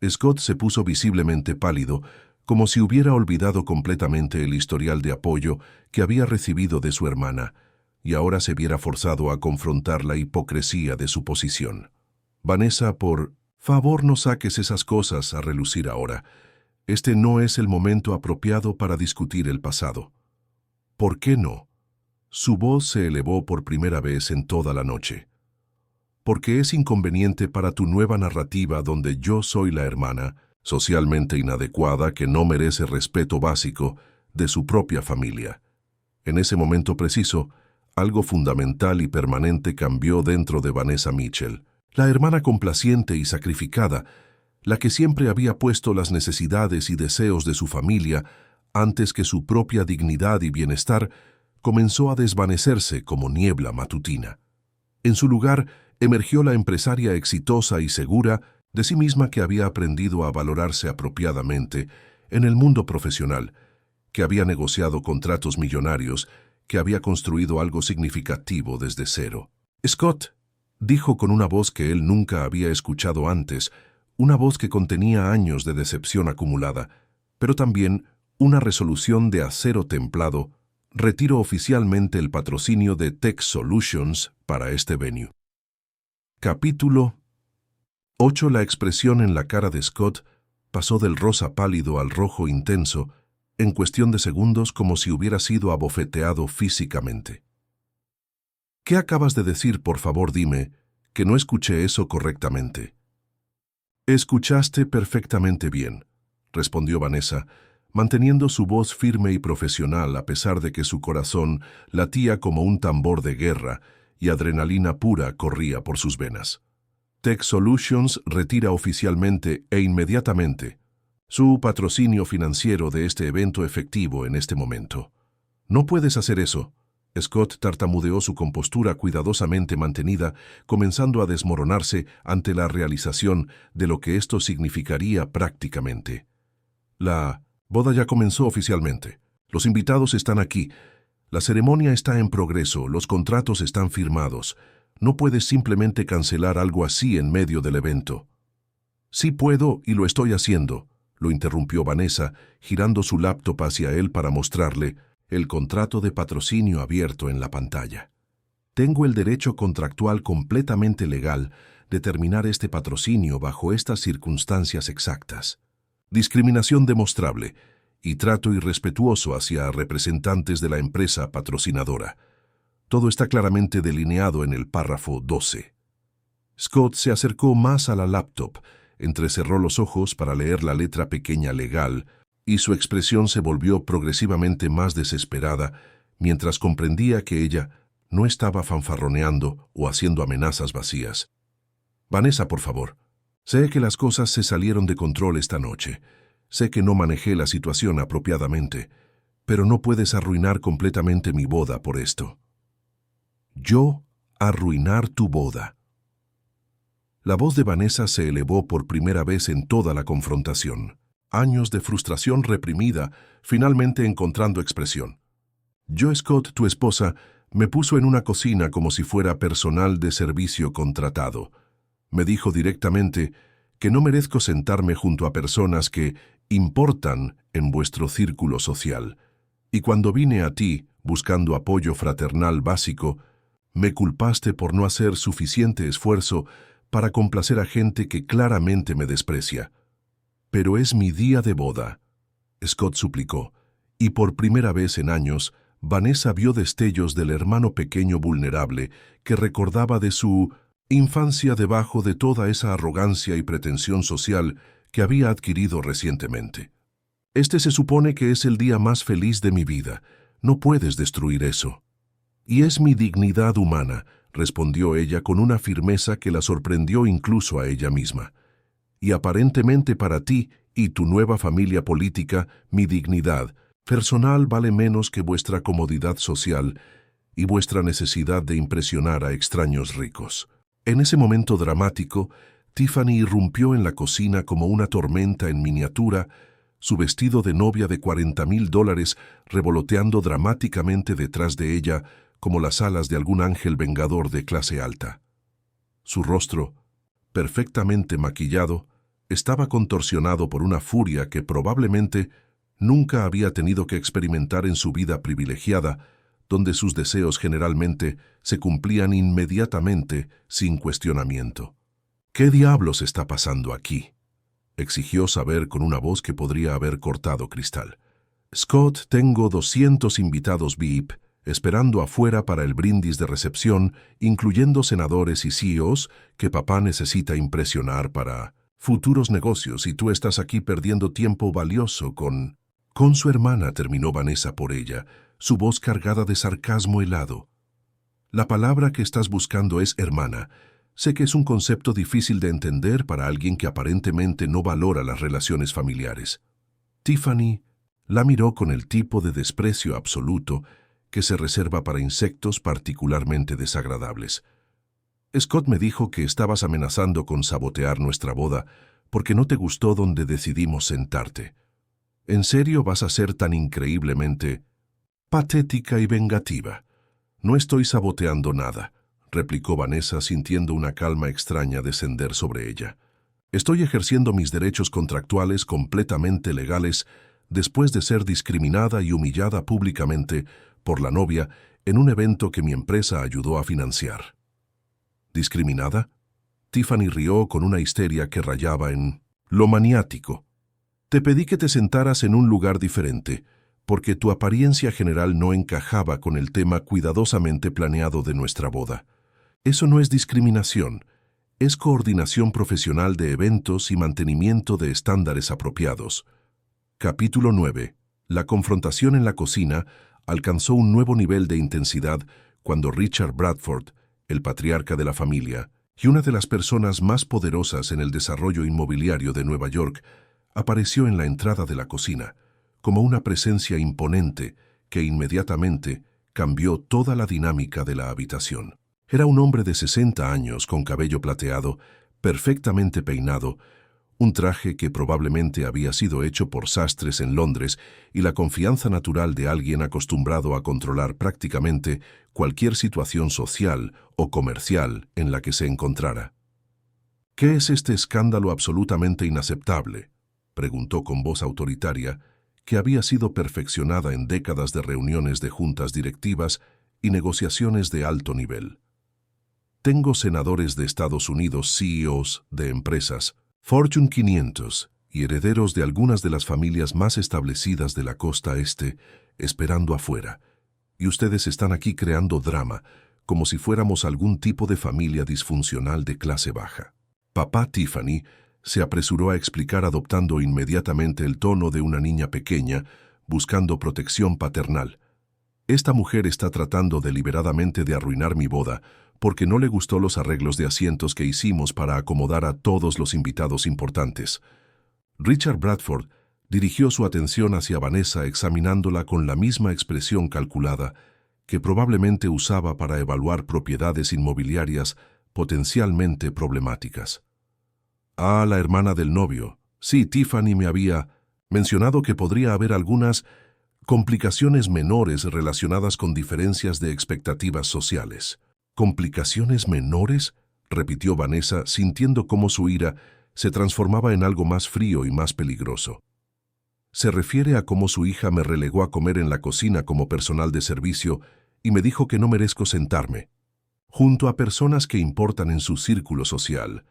Scott se puso visiblemente pálido, como si hubiera olvidado completamente el historial de apoyo que había recibido de su hermana, y ahora se viera forzado a confrontar la hipocresía de su posición. «Vanessa, por favor, no saques esas cosas a relucir ahora. Este no es el momento apropiado para discutir el pasado». «¿Por qué no?». Su voz se elevó por primera vez en toda la noche. «Porque es inconveniente para tu nueva narrativa donde yo soy la hermana, socialmente inadecuada que no merece respeto básico de su propia familia». En ese momento preciso, algo fundamental y permanente cambió dentro de Vanessa Mitchell. La hermana complaciente y sacrificada, la que siempre había puesto las necesidades y deseos de su familia antes que su propia dignidad y bienestar, comenzó a desvanecerse como niebla matutina. En su lugar, emergió la empresaria exitosa y segura de sí misma que había aprendido a valorarse apropiadamente en el mundo profesional, que había negociado contratos millonarios, que había construido algo significativo desde cero. «Scott», dijo con una voz que él nunca había escuchado antes, una voz que contenía años de decepción acumulada, pero también una resolución de acero templado, «retiro oficialmente el patrocinio de Tech Solutions para este venue». Capítulo 8. La expresión en la cara de Scott pasó del rosa pálido al rojo intenso en cuestión de segundos, como si hubiera sido abofeteado físicamente. «¿Qué acabas de decir? Por favor, dime que no escuché eso correctamente». «Escuchaste perfectamente bien», respondió Vanessa, manteniendo su voz firme y profesional a pesar de que su corazón latía como un tambor de guerra y adrenalina pura corría por sus venas. «Tech Solutions retira oficialmente e inmediatamente su patrocinio financiero de este evento efectivo en este momento. No puedes hacer eso. Scott tartamudeó, su compostura cuidadosamente mantenida, comenzando a desmoronarse ante la realización de lo que esto significaría prácticamente. La boda ya comenzó oficialmente. Los invitados están aquí. La ceremonia está en progreso, los contratos están firmados. No puedes simplemente cancelar algo así en medio del evento. Sí puedo y lo estoy haciendo, lo interrumpió Vanessa, girando su laptop hacia él para mostrarle el contrato de patrocinio abierto en la pantalla. Tengo el derecho contractual completamente legal de terminar este patrocinio bajo estas circunstancias exactas. Discriminación demostrable y trato irrespetuoso hacia representantes de la empresa patrocinadora. Todo está claramente delineado en el párrafo 12. Scott se acercó más a la laptop, entrecerró los ojos para leer la letra pequeña legal, y su expresión se volvió progresivamente más desesperada mientras comprendía que ella no estaba fanfarroneando o haciendo amenazas vacías. Vanessa, por favor. Sé que las cosas se salieron de control esta noche. Sé que no manejé la situación apropiadamente, pero no puedes arruinar completamente mi boda por esto. Yo arruinar tu boda. La voz de Vanessa se elevó por primera vez en toda la confrontación. Años de frustración reprimida, finalmente encontrando expresión. Yo, Scott, tu esposa, me puso en una cocina como si fuera personal de servicio contratado. Me dijo directamente que no merezco sentarme junto a personas que importan en vuestro círculo social. Y cuando vine a ti, buscando apoyo fraternal básico, me culpaste por no hacer suficiente esfuerzo para complacer a gente que claramente me desprecia. Pero es mi día de boda, Scott suplicó, y por primera vez en años, Vanessa vio destellos del hermano pequeño vulnerable que recordaba de su infancia debajo de toda esa arrogancia y pretensión social que había adquirido recientemente. Este se supone que es el día más feliz de mi vida. No puedes destruir eso. Y es mi dignidad humana, respondió ella con una firmeza que la sorprendió incluso a ella misma. Y aparentemente para ti y tu nueva familia política, mi dignidad personal vale menos que vuestra comodidad social y vuestra necesidad de impresionar a extraños ricos. En ese momento dramático, Tiffany irrumpió en la cocina como una tormenta en miniatura, su vestido de novia de $40,000 revoloteando dramáticamente detrás de ella como las alas de algún ángel vengador de clase alta. Su rostro, perfectamente maquillado, estaba contorsionado por una furia que probablemente nunca había tenido que experimentar en su vida privilegiada, donde sus deseos generalmente se cumplían inmediatamente sin cuestionamiento. ¿Qué diablos está pasando aquí?, exigió saber con una voz que podría haber cortado cristal. Scott, tengo 200 invitados VIP esperando afuera para el brindis de recepción, incluyendo senadores y CEOs que papá necesita impresionar para futuros negocios, y tú estás aquí perdiendo tiempo valioso con su hermana, terminó Vanessa por ella, su voz cargada de sarcasmo helado. La palabra que estás buscando es hermana. Sé que es un concepto difícil de entender para alguien que aparentemente no valora las relaciones familiares. Tiffany la miró con el tipo de desprecio absoluto que se reserva para insectos particularmente desagradables. Scott me dijo que estabas amenazando con sabotear nuestra boda porque no te gustó donde decidimos sentarte. ¿En serio vas a ser tan increíblemente patética y vengativa? No estoy saboteando nada, replicó Vanessa sintiendo una calma extraña descender sobre ella. Estoy ejerciendo mis derechos contractuales completamente legales después de ser discriminada y humillada públicamente por la novia en un evento que mi empresa ayudó a financiar. ¿Discriminada? Tiffany rió con una histeria que rayaba en lo maniático. Te pedí que te sentaras en un lugar diferente, porque tu apariencia general no encajaba con el tema cuidadosamente planeado de nuestra boda. Eso no es discriminación, es coordinación profesional de eventos y mantenimiento de estándares apropiados. Capítulo 9. La confrontación en la cocina alcanzó un nuevo nivel de intensidad cuando Richard Bradford, el patriarca de la familia y una de las personas más poderosas en el desarrollo inmobiliario de Nueva York, apareció en la entrada de la cocina, como una presencia imponente que inmediatamente cambió toda la dinámica de la habitación. Era un hombre de 60 años con cabello plateado, perfectamente peinado, un traje que probablemente había sido hecho por sastres en Londres y la confianza natural de alguien acostumbrado a controlar prácticamente cualquier situación social o comercial en la que se encontrara. «¿Qué es este escándalo absolutamente inaceptable?», preguntó con voz autoritaria, que había sido perfeccionada en décadas de reuniones de juntas directivas y negociaciones de alto nivel. «Tengo senadores de Estados Unidos, CEOs de empresas, Fortune 500 y herederos de algunas de las familias más establecidas de la costa este, esperando afuera. Y ustedes están aquí creando drama, como si fuéramos algún tipo de familia disfuncional de clase baja». Papá Tiffany se apresuró a explicar adoptando inmediatamente el tono de una niña pequeña, buscando protección paternal. «Esta mujer está tratando deliberadamente de arruinar mi boda, porque no le gustó los arreglos de asientos que hicimos para acomodar a todos los invitados importantes». Richard Bradford dirigió su atención hacia Vanessa examinándola con la misma expresión calculada que probablemente usaba para evaluar propiedades inmobiliarias potencialmente problemáticas. «Ah, la hermana del novio. Sí, Tiffany me había mencionado que podría haber algunas complicaciones menores relacionadas con diferencias de expectativas sociales». «¿Complicaciones menores?», repitió Vanessa, sintiendo cómo su ira se transformaba en algo más frío y más peligroso. «¿Se refiere a cómo su hija me relegó a comer en la cocina como personal de servicio y me dijo que no merezco sentarme junto a personas que importan en su círculo social?»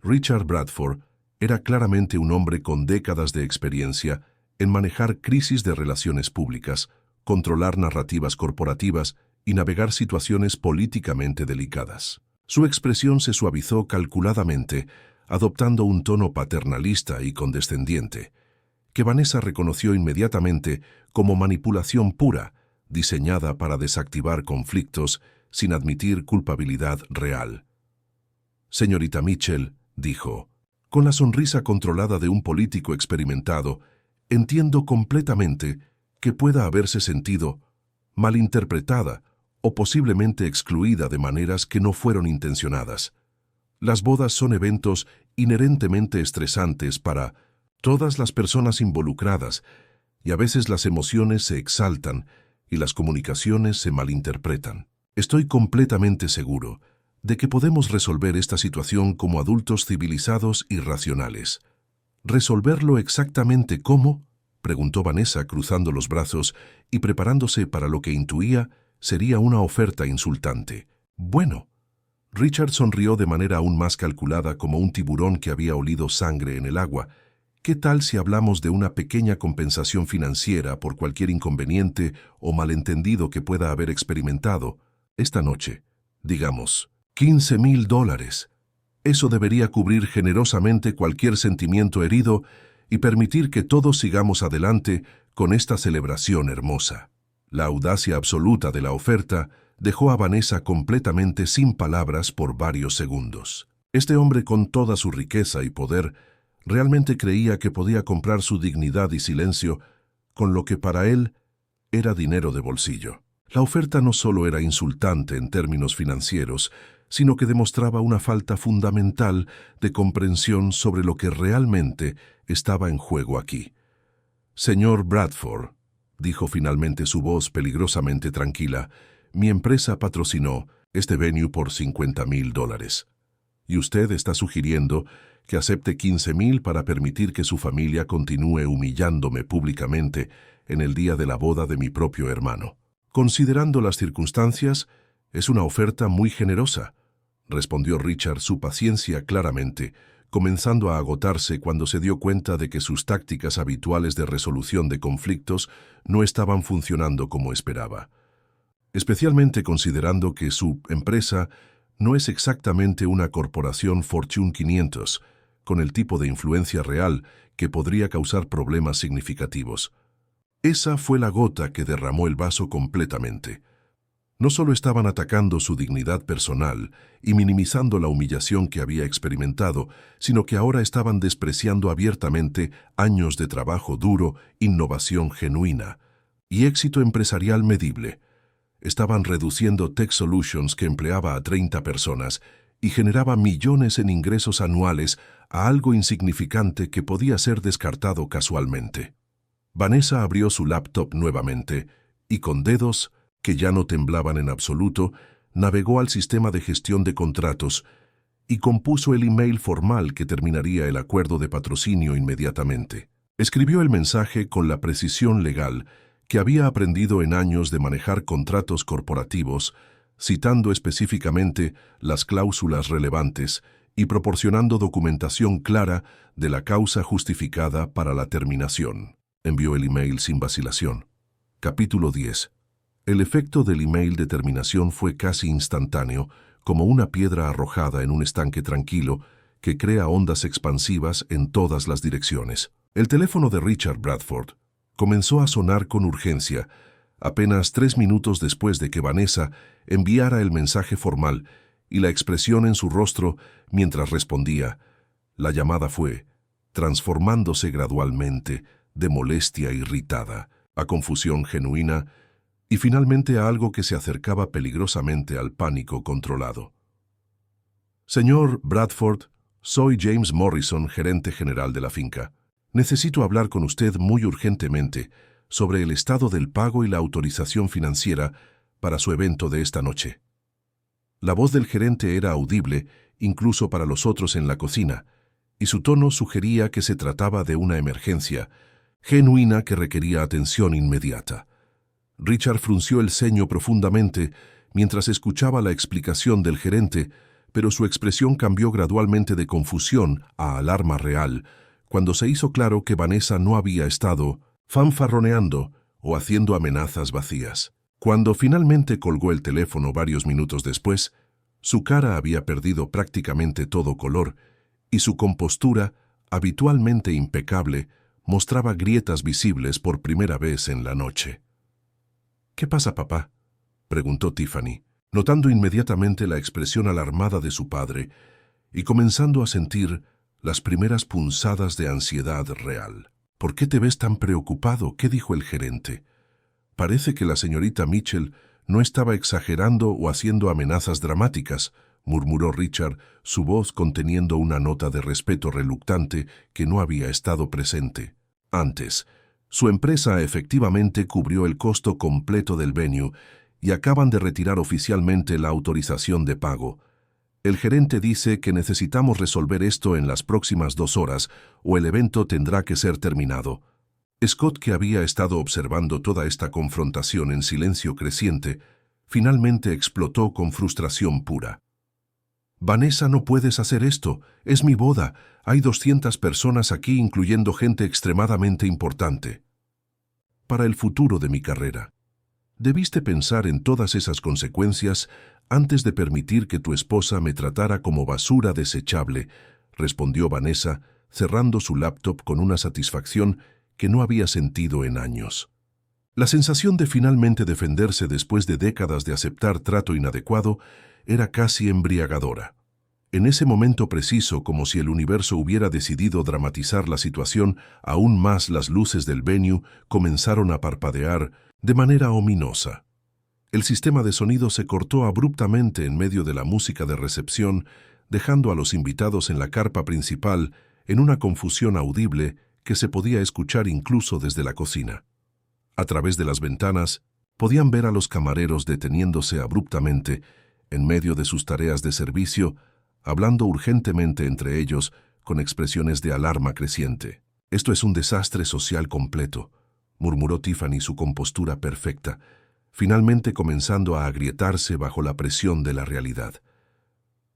Richard Bradford era claramente un hombre con décadas de experiencia en manejar crisis de relaciones públicas, controlar narrativas corporativas y navegar situaciones políticamente delicadas. Su expresión se suavizó calculadamente, adoptando un tono paternalista y condescendiente, que Vanessa reconoció inmediatamente como manipulación pura, diseñada para desactivar conflictos sin admitir culpabilidad real. «Señorita Mitchell», dijo, con la sonrisa controlada de un político experimentado, «entiendo completamente que pueda haberse sentido malinterpretada o posiblemente excluida de maneras que no fueron intencionadas. Las bodas son eventos inherentemente estresantes para todas las personas involucradas y a veces las emociones se exaltan y las comunicaciones se malinterpretan. Estoy completamente seguro de que podemos resolver esta situación como adultos civilizados y racionales». «¿Resolverlo exactamente cómo?», preguntó Vanessa cruzando los brazos y preparándose para lo que intuía sería una oferta insultante. «Bueno». Richard sonrió de manera aún más calculada como un tiburón que había olido sangre en el agua. «¿Qué tal si hablamos de una pequeña compensación financiera por cualquier inconveniente o malentendido que pueda haber experimentado esta noche? Digamos, $15,000. Eso debería cubrir generosamente cualquier sentimiento herido y permitir que todos sigamos adelante con esta celebración hermosa». La audacia absoluta de la oferta dejó a Vanessa completamente sin palabras por varios segundos. Este hombre, con toda su riqueza y poder, realmente creía que podía comprar su dignidad y silencio con lo que para él era dinero de bolsillo. La oferta no solo era insultante en términos financieros, sino que demostraba una falta fundamental de comprensión sobre lo que realmente estaba en juego aquí. «Señor Bradford», dijo finalmente su voz peligrosamente tranquila, «mi empresa patrocinó este venue por $50,000. Y usted está sugiriendo que acepte 15,000 para permitir que su familia continúe humillándome públicamente en el día de la boda de mi propio hermano. Considerando las circunstancias, es una oferta muy generosa», respondió Richard, su paciencia claramente comenzando a agotarse cuando se dio cuenta de que sus tácticas habituales de resolución de conflictos no estaban funcionando como esperaba. Especialmente considerando que su empresa no es exactamente una corporación Fortune 500, con el tipo de influencia real que podría causar problemas significativos. Esa fue la gota que derramó el vaso completamente. No solo estaban atacando su dignidad personal y minimizando la humillación que había experimentado, sino que ahora estaban despreciando abiertamente años de trabajo duro, innovación genuina y éxito empresarial medible. Estaban reduciendo Tech Solutions, que empleaba a 30 personas y generaba millones en ingresos anuales, a algo insignificante que podía ser descartado casualmente. Vanessa abrió su laptop nuevamente y con dedos que ya no temblaban en absoluto, navegó al sistema de gestión de contratos y compuso el email formal que terminaría el acuerdo de patrocinio inmediatamente. Escribió el mensaje con la precisión legal que había aprendido en años de manejar contratos corporativos, citando específicamente las cláusulas relevantes y proporcionando documentación clara de la causa justificada para la terminación. Envió el email sin vacilación. Capítulo 10. El efecto del email de terminación fue casi instantáneo, como una piedra arrojada en un estanque tranquilo que crea ondas expansivas en todas las direcciones. El teléfono de Richard Bradford comenzó a sonar con urgencia, apenas 3 minutos después de que Vanessa enviara el mensaje formal, y la expresión en su rostro mientras respondía. La llamada fue transformándose gradualmente de molestia irritada a confusión genuina y finalmente a algo que se acercaba peligrosamente al pánico controlado. Señor Bradford, soy James Morrison, gerente general de la finca. Necesito hablar con usted muy urgentemente sobre el estado del pago y la autorización financiera para su evento de esta noche. La voz del gerente era audible incluso para los otros en la cocina, y su tono sugería que se trataba de una emergencia genuina que requería atención inmediata. Richard frunció el ceño profundamente mientras escuchaba la explicación del gerente, pero su expresión cambió gradualmente de confusión a alarma real cuando se hizo claro que Vanessa no había estado fanfarroneando o haciendo amenazas vacías. Cuando finalmente colgó el teléfono varios minutos después, su cara había perdido prácticamente todo color y su compostura, habitualmente impecable, mostraba grietas visibles por primera vez en la noche. «¿Qué pasa, papá?», preguntó Tiffany, notando inmediatamente la expresión alarmada de su padre y comenzando a sentir las primeras punzadas de ansiedad real. «¿Por qué te ves tan preocupado?», ¿qué dijo el gerente? «Parece que la señorita Mitchell no estaba exagerando o haciendo amenazas dramáticas», murmuró Richard, su voz conteniendo una nota de respeto reluctante que no había estado presente antes. Su empresa efectivamente cubrió el costo completo del venue y acaban de retirar oficialmente la autorización de pago. El gerente dice que necesitamos resolver esto en las próximas 2 horas o el evento tendrá que ser terminado. Scott, que había estado observando toda esta confrontación en silencio creciente, finalmente explotó con frustración pura. «Vanessa, no puedes hacer esto. Es mi boda. Hay 200 personas aquí, incluyendo gente extremadamente importante. Para el futuro de mi carrera. Debiste pensar en todas esas consecuencias antes de permitir que tu esposa me tratara como basura desechable», respondió Vanessa, cerrando su laptop con una satisfacción que no había sentido en años. La sensación de finalmente defenderse después de décadas de aceptar trato inadecuado era casi embriagadora. En ese momento preciso, como si el universo hubiera decidido dramatizar la situación, aún más las luces del venue comenzaron a parpadear de manera ominosa. El sistema de sonido se cortó abruptamente en medio de la música de recepción, dejando a los invitados en la carpa principal en una confusión audible que se podía escuchar incluso desde la cocina. A través de las ventanas, podían ver a los camareros deteniéndose abruptamente en medio de sus tareas de servicio, hablando urgentemente entre ellos con expresiones de alarma creciente. «Esto es un desastre social completo», murmuró Tiffany, su compostura perfecta, finalmente comenzando a agrietarse bajo la presión de la realidad.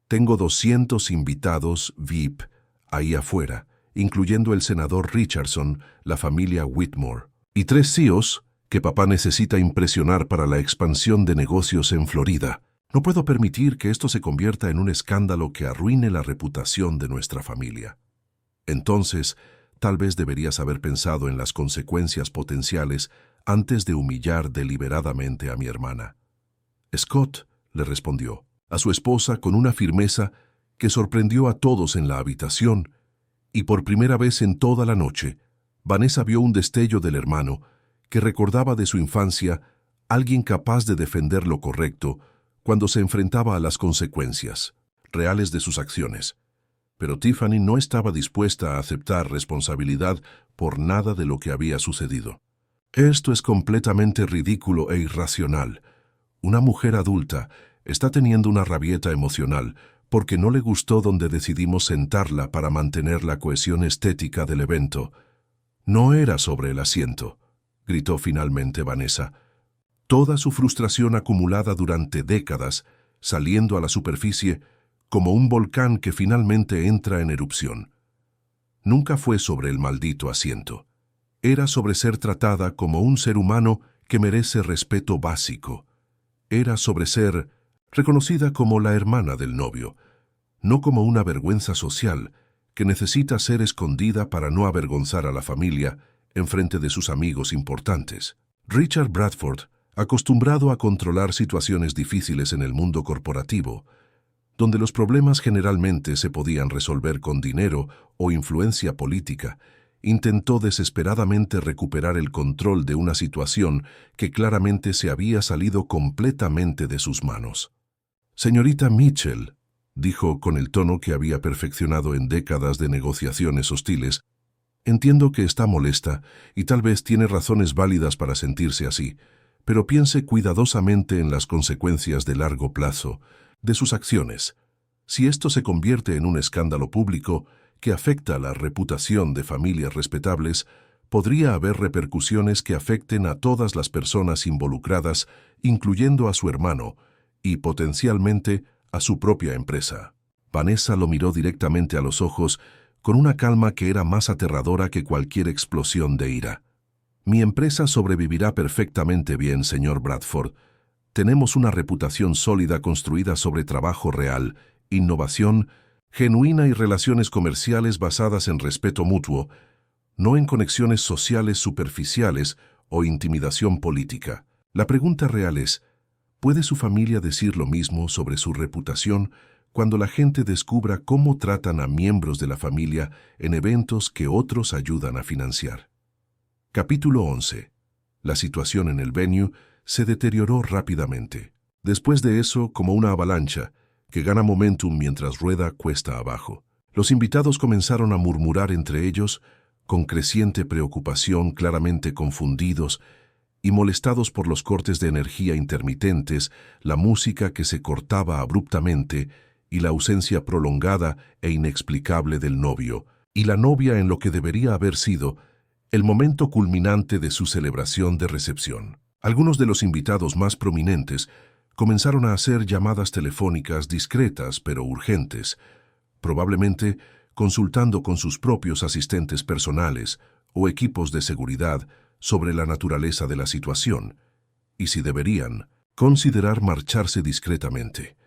«Tengo 200 invitados VIP ahí afuera, incluyendo el senador Richardson, la familia Whitmore, y 3 CEOs que papá necesita impresionar para la expansión de negocios en Florida. No puedo permitir que esto se convierta en un escándalo que arruine la reputación de nuestra familia. Entonces, tal vez deberías haber pensado en las consecuencias potenciales antes de humillar deliberadamente a mi hermana». Scott, le respondió, a su esposa con una firmeza que sorprendió a todos en la habitación, y por primera vez en toda la noche, Vanessa vio un destello del hermano que recordaba de su infancia alguien capaz de defender lo correcto cuando se enfrentaba a las consecuencias reales de sus acciones. Pero Tiffany no estaba dispuesta a aceptar responsabilidad por nada de lo que había sucedido. Esto es completamente ridículo e irracional. Una mujer adulta está teniendo una rabieta emocional porque no le gustó donde decidimos sentarla para mantener la cohesión estética del evento. No era sobre el asiento, gritó finalmente Vanessa. Toda su frustración acumulada durante décadas, saliendo a la superficie como un volcán que finalmente entra en erupción. Nunca fue sobre el maldito asiento. Era sobre ser tratada como un ser humano que merece respeto básico. Era sobre ser reconocida como la hermana del novio, no como una vergüenza social que necesita ser escondida para no avergonzar a la familia en frente de sus amigos importantes. Richard Bradford, acostumbrado a controlar situaciones difíciles en el mundo corporativo, donde los problemas generalmente se podían resolver con dinero o influencia política, intentó desesperadamente recuperar el control de una situación que claramente se había salido completamente de sus manos. «Señorita Mitchell», dijo con el tono que había perfeccionado en décadas de negociaciones hostiles, «entiendo que está molesta y tal vez tiene razones válidas para sentirse así, pero piense cuidadosamente en las consecuencias de largo plazo de sus acciones. Si esto se convierte en un escándalo público que afecta la reputación de familias respetables, podría haber repercusiones que afecten a todas las personas involucradas, incluyendo a su hermano, y potencialmente a su propia empresa». Vanessa lo miró directamente a los ojos con una calma que era más aterradora que cualquier explosión de ira. «Mi empresa sobrevivirá perfectamente bien, señor Bradford. Tenemos una reputación sólida construida sobre trabajo real, innovación genuina y relaciones comerciales basadas en respeto mutuo, no en conexiones sociales superficiales o intimidación política. La pregunta real es, ¿puede su familia decir lo mismo sobre su reputación cuando la gente descubra cómo tratan a miembros de la familia en eventos que otros ayudan a financiar? Capítulo 11. La situación en el venue se deterioró rápidamente. Después de eso, como una avalancha, que gana momentum mientras rueda cuesta abajo. Los invitados comenzaron a murmurar entre ellos, con creciente preocupación, claramente confundidos y molestados por los cortes de energía intermitentes, la música que se cortaba abruptamente y la ausencia prolongada e inexplicable del novio, y la novia en lo que debería haber sido el momento culminante de su celebración de recepción. Algunos de los invitados más prominentes comenzaron a hacer llamadas telefónicas discretas pero urgentes, probablemente consultando con sus propios asistentes personales o equipos de seguridad sobre la naturaleza de la situación, y si deberían, considerar marcharse discretamente.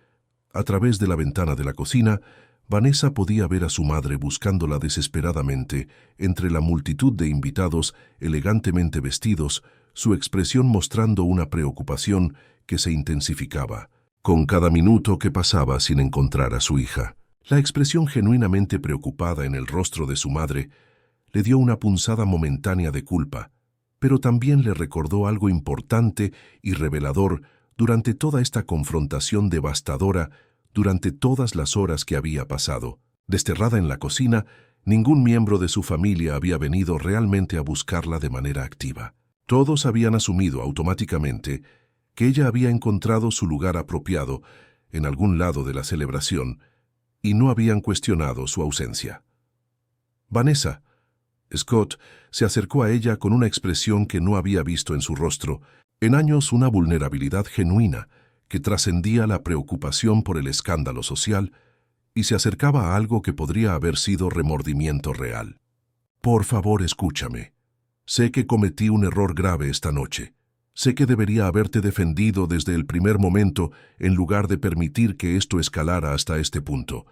A través de la ventana de la cocina, Vanessa podía ver a su madre buscándola desesperadamente entre la multitud de invitados elegantemente vestidos, su expresión mostrando una preocupación que se intensificaba con cada minuto que pasaba sin encontrar a su hija. La expresión genuinamente preocupada en el rostro de su madre le dio una punzada momentánea de culpa, pero también le recordó algo importante y revelador durante toda esta confrontación devastadora, durante todas las horas que había pasado. Desterrada en la cocina, ningún miembro de su familia había venido realmente a buscarla de manera activa. Todos habían asumido automáticamente que ella había encontrado su lugar apropiado en algún lado de la celebración y no habían cuestionado su ausencia. «Vanessa». Scott se acercó a ella con una expresión que no había visto en su rostro, en años una vulnerabilidad genuina que trascendía la preocupación por el escándalo social y se acercaba a algo que podría haber sido remordimiento real. «Por favor, escúchame. Sé que cometí un error grave esta noche. Sé que debería haberte defendido desde el primer momento en lugar de permitir que esto escalara hasta este punto.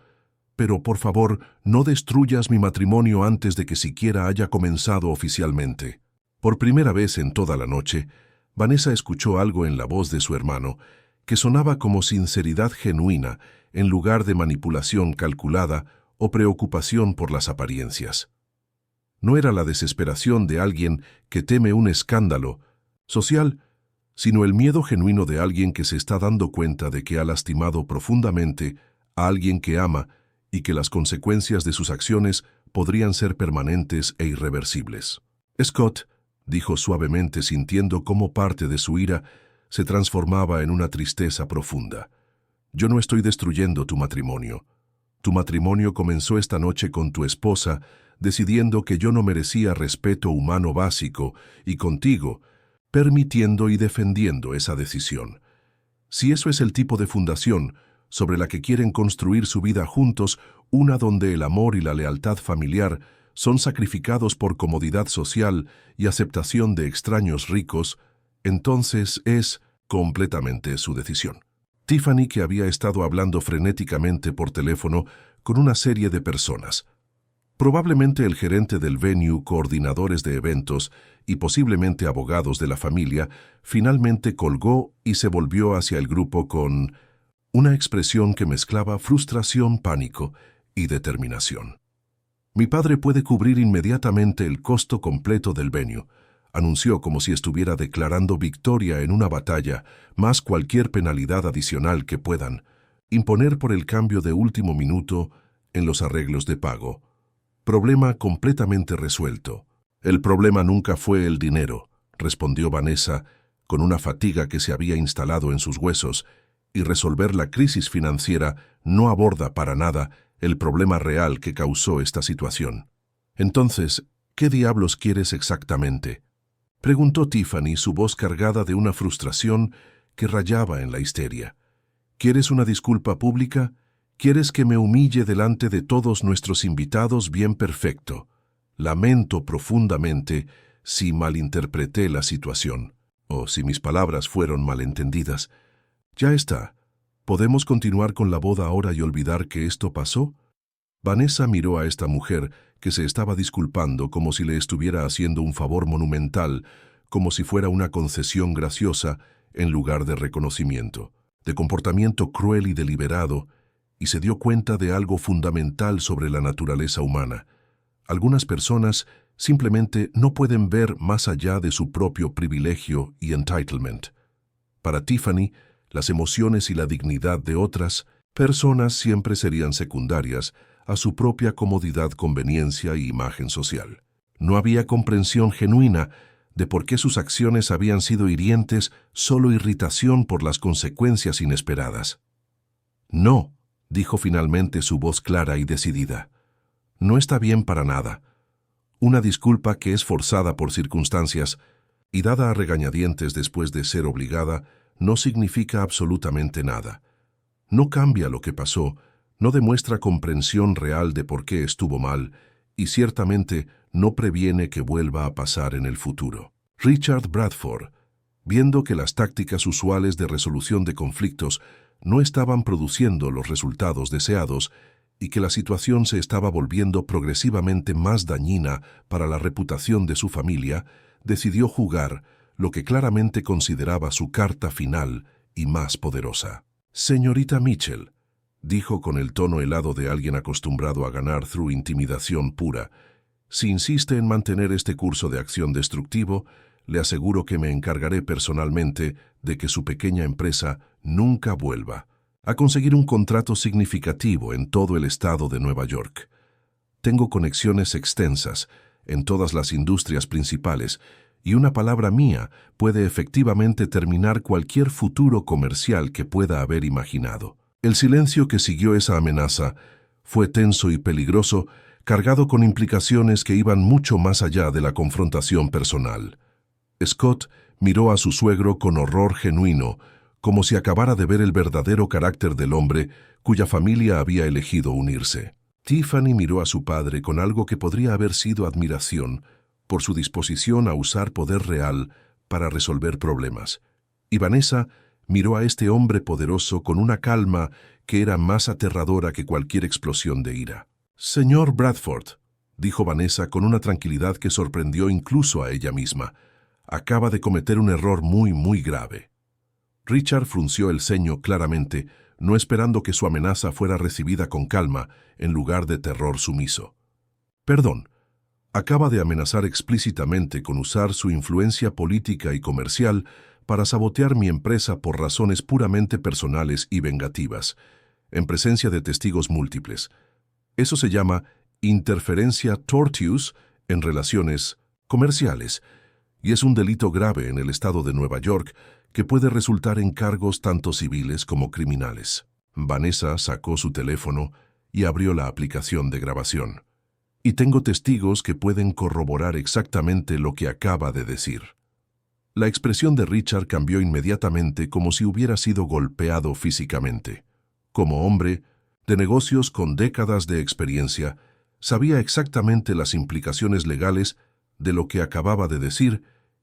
Pero por favor, no destruyas mi matrimonio antes de que siquiera haya comenzado oficialmente». Por primera vez en toda la noche, Vanessa escuchó algo en la voz de su hermano que sonaba como sinceridad genuina en lugar de manipulación calculada o preocupación por las apariencias. No era la desesperación de alguien que teme un escándalo social, sino el miedo genuino de alguien que se está dando cuenta de que ha lastimado profundamente a alguien que ama y que las consecuencias de sus acciones podrían ser permanentes e irreversibles. Scott, dijo suavemente, sintiendo cómo parte de su ira se transformaba en una tristeza profunda. Yo no estoy destruyendo tu matrimonio. Tu matrimonio comenzó esta noche con tu esposa, decidiendo que yo no merecía respeto humano básico, y contigo, permitiendo y defendiendo esa decisión. Si eso es el tipo de fundación sobre la que quieren construir su vida juntos, una donde el amor y la lealtad familiar son sacrificados por comodidad social y aceptación de extraños ricos, entonces es completamente su decisión. Tiffany, que había estado hablando frenéticamente por teléfono con una serie de personas, probablemente el gerente del venue, coordinadores de eventos y posiblemente abogados de la familia, finalmente colgó y se volvió hacia el grupo con una expresión que mezclaba frustración, pánico y determinación. Mi padre puede cubrir inmediatamente el costo completo del venue, anunció como si estuviera declarando victoria en una batalla, más cualquier penalidad adicional que puedan imponer por el cambio de último minuto en los arreglos de pago. Problema completamente resuelto. El problema nunca fue el dinero, respondió Vanessa con una fatiga que se había instalado en sus huesos, y resolver la crisis financiera no aborda para nada el problema real que causó esta situación. Entonces, ¿qué diablos quieres exactamente?, preguntó Tiffany, su voz cargada de una frustración que rayaba en la histeria. ¿Quieres una disculpa pública? ¿Quieres que me humille delante de todos nuestros invitados? Bien, perfecto. Lamento profundamente si malinterpreté la situación, o si mis palabras fueron malentendidas. Ya está. ¿Podemos continuar con la boda ahora y olvidar que esto pasó? Vanessa miró a esta mujer que se estaba disculpando como si le estuviera haciendo un favor monumental, como si fuera una concesión graciosa en lugar de reconocimiento, de comportamiento cruel y deliberado, y se dio cuenta de algo fundamental sobre la naturaleza humana. Algunas personas simplemente no pueden ver más allá de su propio privilegio y entitlement. Para Tiffany, las emociones y la dignidad de otras personas siempre serían secundarias a su propia comodidad, conveniencia y imagen social. No había comprensión genuina de por qué sus acciones habían sido hirientes, solo irritación por las consecuencias inesperadas. No, dijo finalmente, su voz clara y decidida. No está bien para nada. Una disculpa que es forzada por circunstancias y dada a regañadientes después de ser obligada no significa absolutamente nada. No cambia lo que pasó, no demuestra comprensión real de por qué estuvo mal y ciertamente no previene que vuelva a pasar en el futuro. Richard Bradford, viendo que las tácticas usuales de resolución de conflictos no estaban produciendo los resultados deseados y que la situación se estaba volviendo progresivamente más dañina para la reputación de su familia, decidió jugar lo que claramente consideraba su carta final y más poderosa. «Señorita Mitchell», dijo con el tono helado de alguien acostumbrado a ganar through intimidación pura, «si insiste en mantener este curso de acción destructivo, le aseguro que me encargaré personalmente de que su pequeña empresa nunca vuelva a conseguir un contrato significativo en todo el estado de Nueva York. Tengo conexiones extensas en todas las industrias principales y una palabra mía puede efectivamente terminar cualquier futuro comercial que pueda haber imaginado». El silencio que siguió esa amenaza fue tenso y peligroso, cargado con implicaciones que iban mucho más allá de la confrontación personal. Scott miró a su suegro con horror genuino, como si acabara de ver el verdadero carácter del hombre cuya familia había elegido unirse. Tiffany miró a su padre con algo que podría haber sido admiración por su disposición a usar poder real para resolver problemas. Y Vanessa miró a este hombre poderoso con una calma que era más aterradora que cualquier explosión de ira. «Señor Bradford», dijo Vanessa con una tranquilidad que sorprendió incluso a ella misma, «acaba de cometer un error muy, muy grave». Richard frunció el ceño claramente, no esperando que su amenaza fuera recibida con calma en lugar de terror sumiso. Perdón, acaba de amenazar explícitamente con usar su influencia política y comercial para sabotear mi empresa por razones puramente personales y vengativas, en presencia de testigos múltiples. Eso se llama interferencia tortious en relaciones comerciales, y es un delito grave en el estado de Nueva York que puede resultar en cargos tanto civiles como criminales. Vanessa sacó su teléfono y abrió la aplicación de grabación. Y tengo testigos que pueden corroborar exactamente lo que acaba de decir. La expresión de Richard cambió inmediatamente como si hubiera sido golpeado físicamente. Como hombre de negocios con décadas de experiencia, sabía exactamente las implicaciones legales de lo que acababa de decir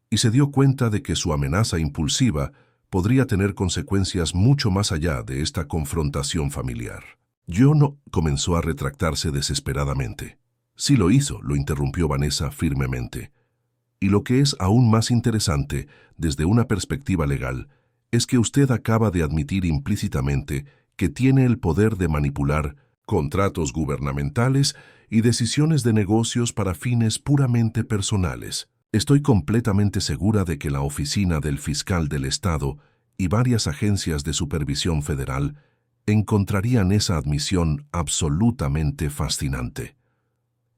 y se dio cuenta de que su amenaza impulsiva podría tener consecuencias mucho más allá de esta confrontación familiar. Yo no, comenzó a retractarse desesperadamente. Sí lo hizo, lo interrumpió Vanessa firmemente. Y lo que es aún más interesante, desde una perspectiva legal, es que usted acaba de admitir implícitamente que tiene el poder de manipular contratos gubernamentales y decisiones de negocios para fines puramente personales. Estoy completamente segura de que la Oficina del Fiscal del Estado y varias agencias de supervisión federal encontrarían esa admisión absolutamente fascinante.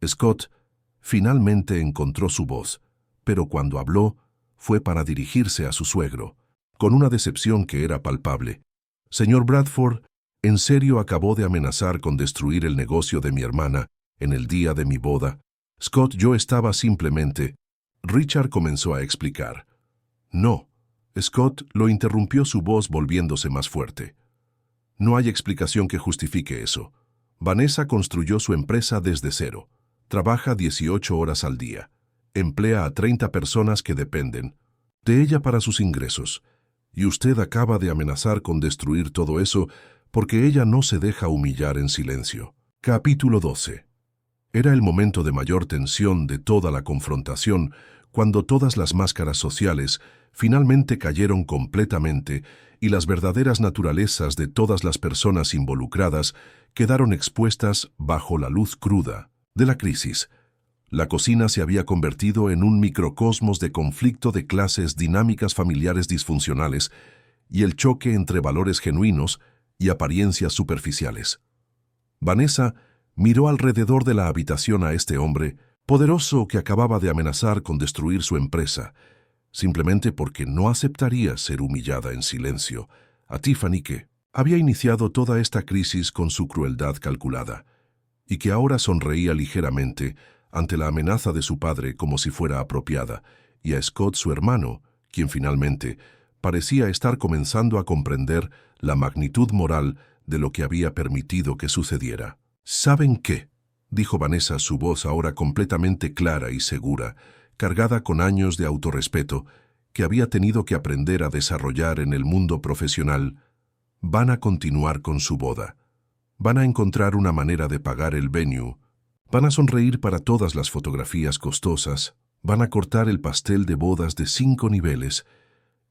Scott finalmente encontró su voz, pero cuando habló fue para dirigirse a su suegro, con una decepción que era palpable. Señor Bradford, ¿en serio acabó de amenazar con destruir el negocio de mi hermana en el día de mi boda? Scott, yo estaba simplemente... Richard comenzó a explicar. No, Scott lo interrumpió su voz volviéndose más fuerte. No hay explicación que justifique eso. Vanessa construyó su empresa desde cero. Trabaja 18 horas al día. Emplea a 30 personas que dependen de ella para sus ingresos. Y usted acaba de amenazar con destruir todo eso porque ella no se deja humillar en silencio. Capítulo 12. Era el momento de mayor tensión de toda la confrontación, cuando todas las máscaras sociales finalmente cayeron completamente y las verdaderas naturalezas de todas las personas involucradas quedaron expuestas bajo la luz cruda de la crisis. La cocina se había convertido en un microcosmos de conflicto de clases, dinámicas familiares disfuncionales y el choque entre valores genuinos y apariencias superficiales. Vanessa miró alrededor de la habitación a este hombre poderoso que acababa de amenazar con destruir su empresa, simplemente porque no aceptaría ser humillada en silencio, a Tiffany que había iniciado toda esta crisis con su crueldad calculada, y que ahora sonreía ligeramente ante la amenaza de su padre como si fuera apropiada, y a Scott, su hermano, quien finalmente parecía estar comenzando a comprender la magnitud moral de lo que había permitido que sucediera. ¿Saben qué?, dijo Vanessa, su voz ahora completamente clara y segura, cargada con años de autorrespeto que había tenido que aprender a desarrollar en el mundo profesional. Van a continuar con su boda. Van a encontrar una manera de pagar el venue. Van a sonreír para todas las fotografías costosas. Van a cortar el pastel de bodas de 5 niveles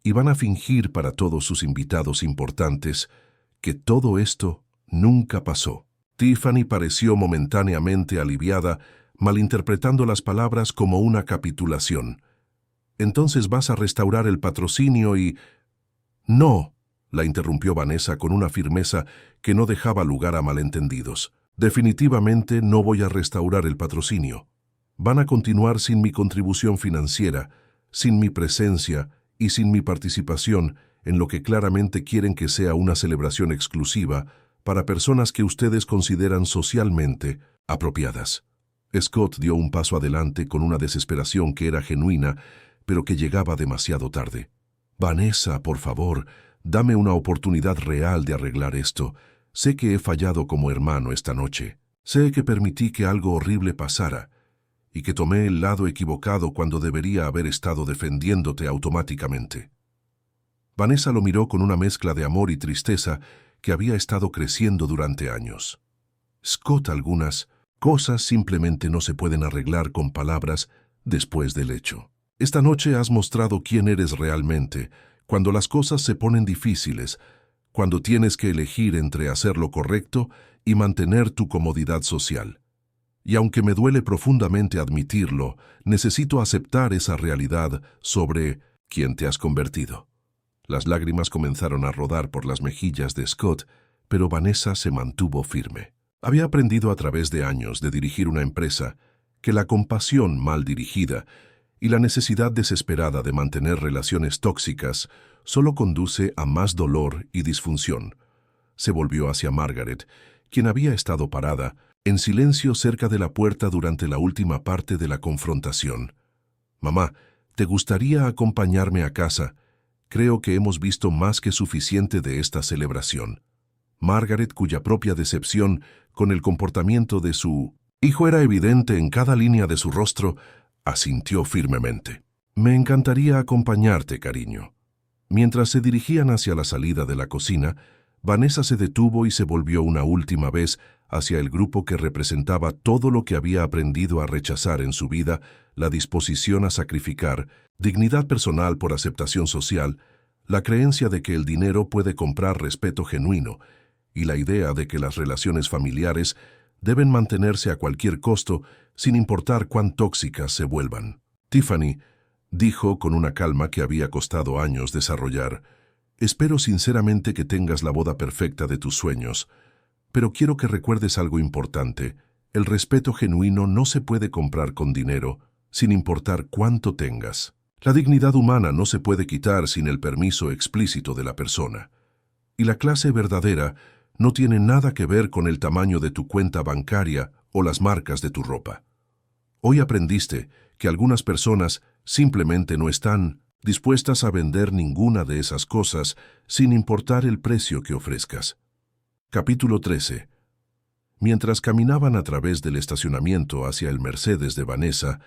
y van a fingir para todos sus invitados importantes que todo esto nunca pasó. Tiffany pareció momentáneamente aliviada, malinterpretando las palabras como una capitulación. «Entonces vas a restaurar el patrocinio y...» «No», la interrumpió Vanessa con una firmeza que no dejaba lugar a malentendidos. «Definitivamente no voy a restaurar el patrocinio. Van a continuar sin mi contribución financiera, sin mi presencia y sin mi participación en lo que claramente quieren que sea una celebración exclusiva para personas que ustedes consideran socialmente apropiadas». Scott dio un paso adelante con una desesperación que era genuina, pero que llegaba demasiado tarde. «Vanessa, por favor, dame una oportunidad real de arreglar esto. Sé que he fallado como hermano esta noche. Sé que permití que algo horrible pasara y que tomé el lado equivocado cuando debería haber estado defendiéndote automáticamente». Vanessa lo miró con una mezcla de amor y tristeza que había estado creciendo durante años. «Scott, algunas cosas simplemente no se pueden arreglar con palabras después del hecho. Esta noche has mostrado quién eres realmente Cuando las cosas se ponen difíciles, cuando tienes que elegir entre hacer lo correcto y mantener tu comodidad social. Y aunque me duele profundamente admitirlo, necesito aceptar esa realidad sobre quién te has convertido. Las lágrimas comenzaron a rodar por las mejillas de Scott, pero Vanessa se mantuvo firme. Había aprendido a través de años de dirigir una empresa que la compasión mal dirigida y la necesidad desesperada de mantener relaciones tóxicas solo conduce a más dolor y disfunción. Se volvió hacia Margaret, quien había estado parada, en silencio cerca de la puerta durante la última parte de la confrontación. «Mamá, ¿te gustaría acompañarme a casa? Creo que hemos visto más que suficiente de esta celebración». Margaret, cuya propia decepción con el comportamiento de su hijo era evidente en cada línea de su rostro, asintió firmemente. «Me encantaría acompañarte, cariño». Mientras se dirigían hacia la salida de la cocina, Vanessa se detuvo y se volvió una última vez hacia el grupo que representaba todo lo que había aprendido a rechazar en su vida, la disposición a sacrificar, dignidad personal por aceptación social, la creencia de que el dinero puede comprar respeto genuino y la idea de que las relaciones familiares deben mantenerse a cualquier costo sin importar cuán tóxicas se vuelvan. Tiffany dijo con una calma que había costado años desarrollar: «Espero sinceramente que tengas la boda perfecta de tus sueños, pero quiero que recuerdes algo importante. El respeto genuino no se puede comprar con dinero, sin importar cuánto tengas. La dignidad humana no se puede quitar sin el permiso explícito de la persona. Y la clase verdadera no tiene nada que ver con el tamaño de tu cuenta bancaria o las marcas de tu ropa. Hoy aprendiste que algunas personas simplemente no están dispuestas a vender ninguna de esas cosas sin importar el precio que ofrezcas». Capítulo 13. Mientras caminaban a través del estacionamiento hacia el Mercedes de Vanessa,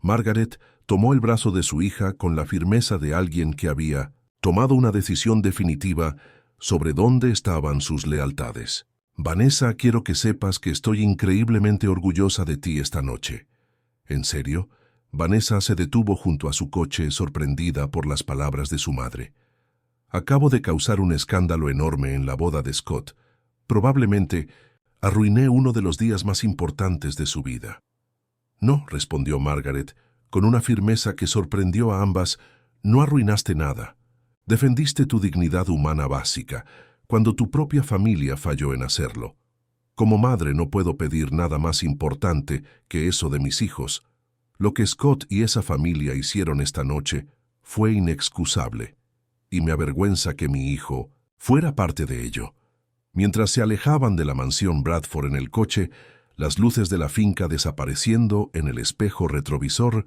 Margaret tomó el brazo de su hija con la firmeza de alguien que había tomado una decisión definitiva sobre dónde estaban sus lealtades. «Vanessa, quiero que sepas que estoy increíblemente orgullosa de ti esta noche». «¿En serio?». Vanessa se detuvo junto a su coche, sorprendida por las palabras de su madre. «Acabo de causar un escándalo enorme en la boda de Scott. Probablemente arruiné uno de los días más importantes de su vida». «No», respondió Margaret, con una firmeza que sorprendió a ambas. «No arruinaste nada. Defendiste tu dignidad humana básica, cuando tu propia familia falló en hacerlo. Como madre no puedo pedir nada más importante que eso de mis hijos. Lo que Scott y esa familia hicieron esta noche fue inexcusable, y me avergüenza que mi hijo fuera parte de ello». Mientras se alejaban de la mansión Bradford en el coche, las luces de la finca desapareciendo en el espejo retrovisor,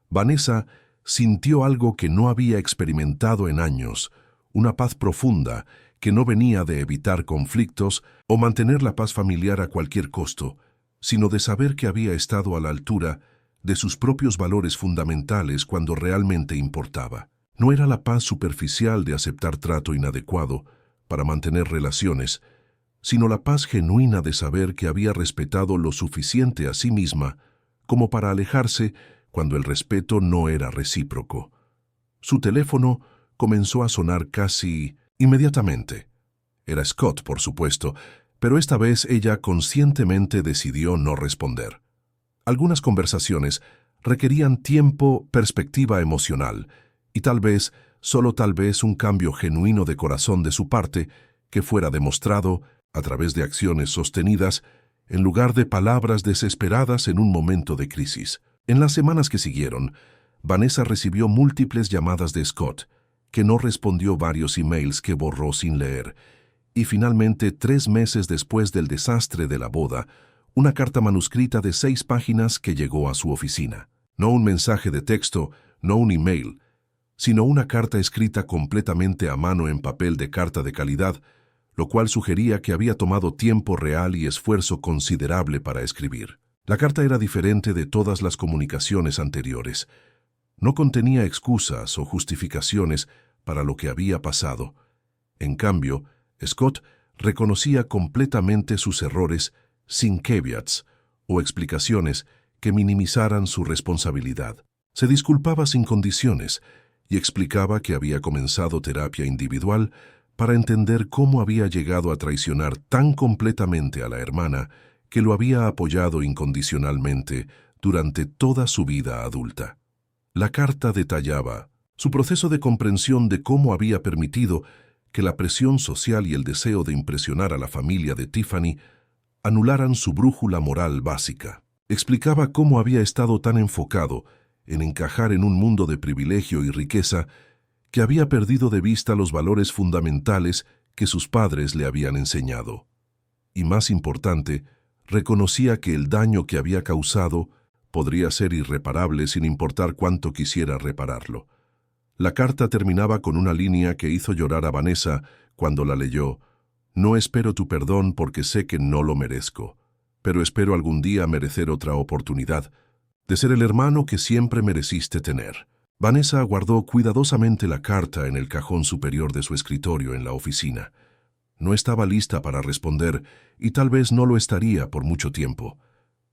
Vanessa sintió algo que no había experimentado en años, una paz profunda que no venía de evitar conflictos o mantener la paz familiar a cualquier costo, sino de saber que había estado a la altura de sus propios valores fundamentales cuando realmente importaba. No era la paz superficial de aceptar trato inadecuado para mantener relaciones, sino la paz genuina de saber que había respetado lo suficiente a sí misma como para alejarse cuando el respeto no era recíproco. Su teléfono comenzó a sonar casi inmediatamente. Era Scott, por supuesto, pero esta vez ella conscientemente decidió no responder. Algunas conversaciones requerían tiempo, perspectiva emocional, y tal vez, solo tal vez, un cambio genuino de corazón de su parte que fuera demostrado a través de acciones sostenidas en lugar de palabras desesperadas en un momento de crisis. En las semanas que siguieron, Vanessa recibió múltiples llamadas de Scott, que no respondió varios emails que borró sin leer, y finalmente, 3 meses después del desastre de la boda, una carta manuscrita de 6 páginas que llegó a su oficina. No un mensaje de texto, no un email, sino una carta escrita completamente a mano en papel de carta de calidad, lo cual sugería que había tomado tiempo real y esfuerzo considerable para escribir. La carta era diferente de todas las comunicaciones anteriores. No contenía excusas o justificaciones para lo que había pasado. En cambio, Scott reconocía completamente sus errores sin caveats o explicaciones que minimizaran su responsabilidad. Se disculpaba sin condiciones y explicaba que había comenzado terapia individual para entender cómo había llegado a traicionar tan completamente a la hermana que lo había apoyado incondicionalmente durante toda su vida adulta. La carta detallaba su proceso de comprensión de cómo había permitido que la presión social y el deseo de impresionar a la familia de Tiffany anularan su brújula moral básica. Explicaba cómo había estado tan enfocado en encajar en un mundo de privilegio y riqueza que había perdido de vista los valores fundamentales que sus padres le habían enseñado. Y más importante, reconocía que el daño que había causado podría ser irreparable sin importar cuánto quisiera repararlo. La carta terminaba con una línea que hizo llorar a Vanessa cuando la leyó. No espero tu perdón porque sé que no lo merezco, pero espero algún día merecer otra oportunidad de ser el hermano que siempre mereciste tener. Vanessa guardó cuidadosamente la carta en el cajón superior de su escritorio en la oficina. No estaba lista para responder y tal vez no lo estaría por mucho tiempo,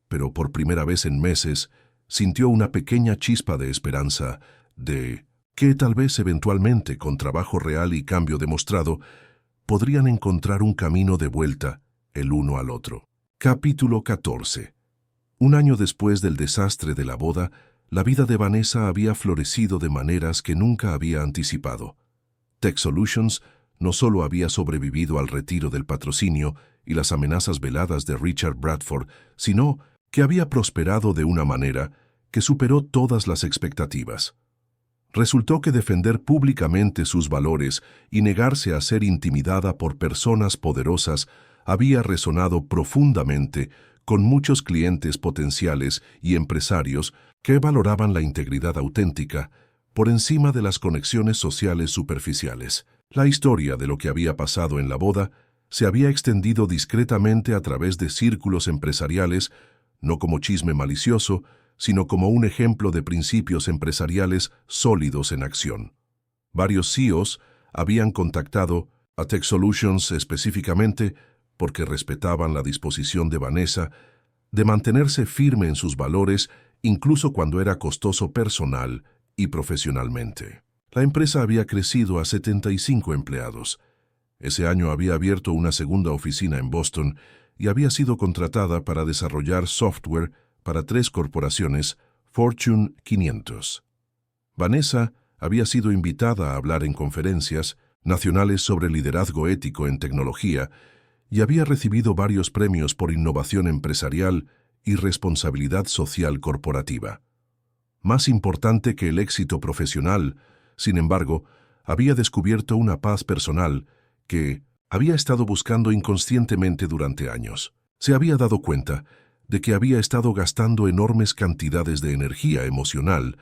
pero por primera vez en meses sintió una pequeña chispa de esperanza de que tal vez eventualmente, con trabajo real y cambio demostrado, podrían encontrar un camino de vuelta el uno al otro. Capítulo 14. Un año después del desastre de la boda, la vida de Vanessa había florecido de maneras que nunca había anticipado. Tech Solutions no solo había sobrevivido al retiro del patrocinio y las amenazas veladas de Richard Bradford, sino que había prosperado de una manera que superó todas las expectativas. Resultó que defender públicamente sus valores y negarse a ser intimidada por personas poderosas había resonado profundamente con muchos clientes potenciales y empresarios que valoraban la integridad auténtica por encima de las conexiones sociales superficiales. La historia de lo que había pasado en la boda se había extendido discretamente a través de círculos empresariales, no como chisme malicioso, sino como un ejemplo de principios empresariales sólidos en acción. Varios CEOs habían contactado a Tech Solutions específicamente porque respetaban la disposición de Vanessa de mantenerse firme en sus valores incluso cuando era costoso personal y profesionalmente. La empresa había crecido a 75 empleados. Ese año había abierto una segunda oficina en Boston y había sido contratada para desarrollar software para 3 corporaciones Fortune 500. Vanessa había sido invitada a hablar en conferencias nacionales sobre liderazgo ético en tecnología y había recibido varios premios por innovación empresarial y responsabilidad social corporativa. Más importante que el éxito profesional, sin embargo, había descubierto una paz personal que había estado buscando inconscientemente durante años. Se había dado cuenta de que había estado gastando enormes cantidades de energía emocional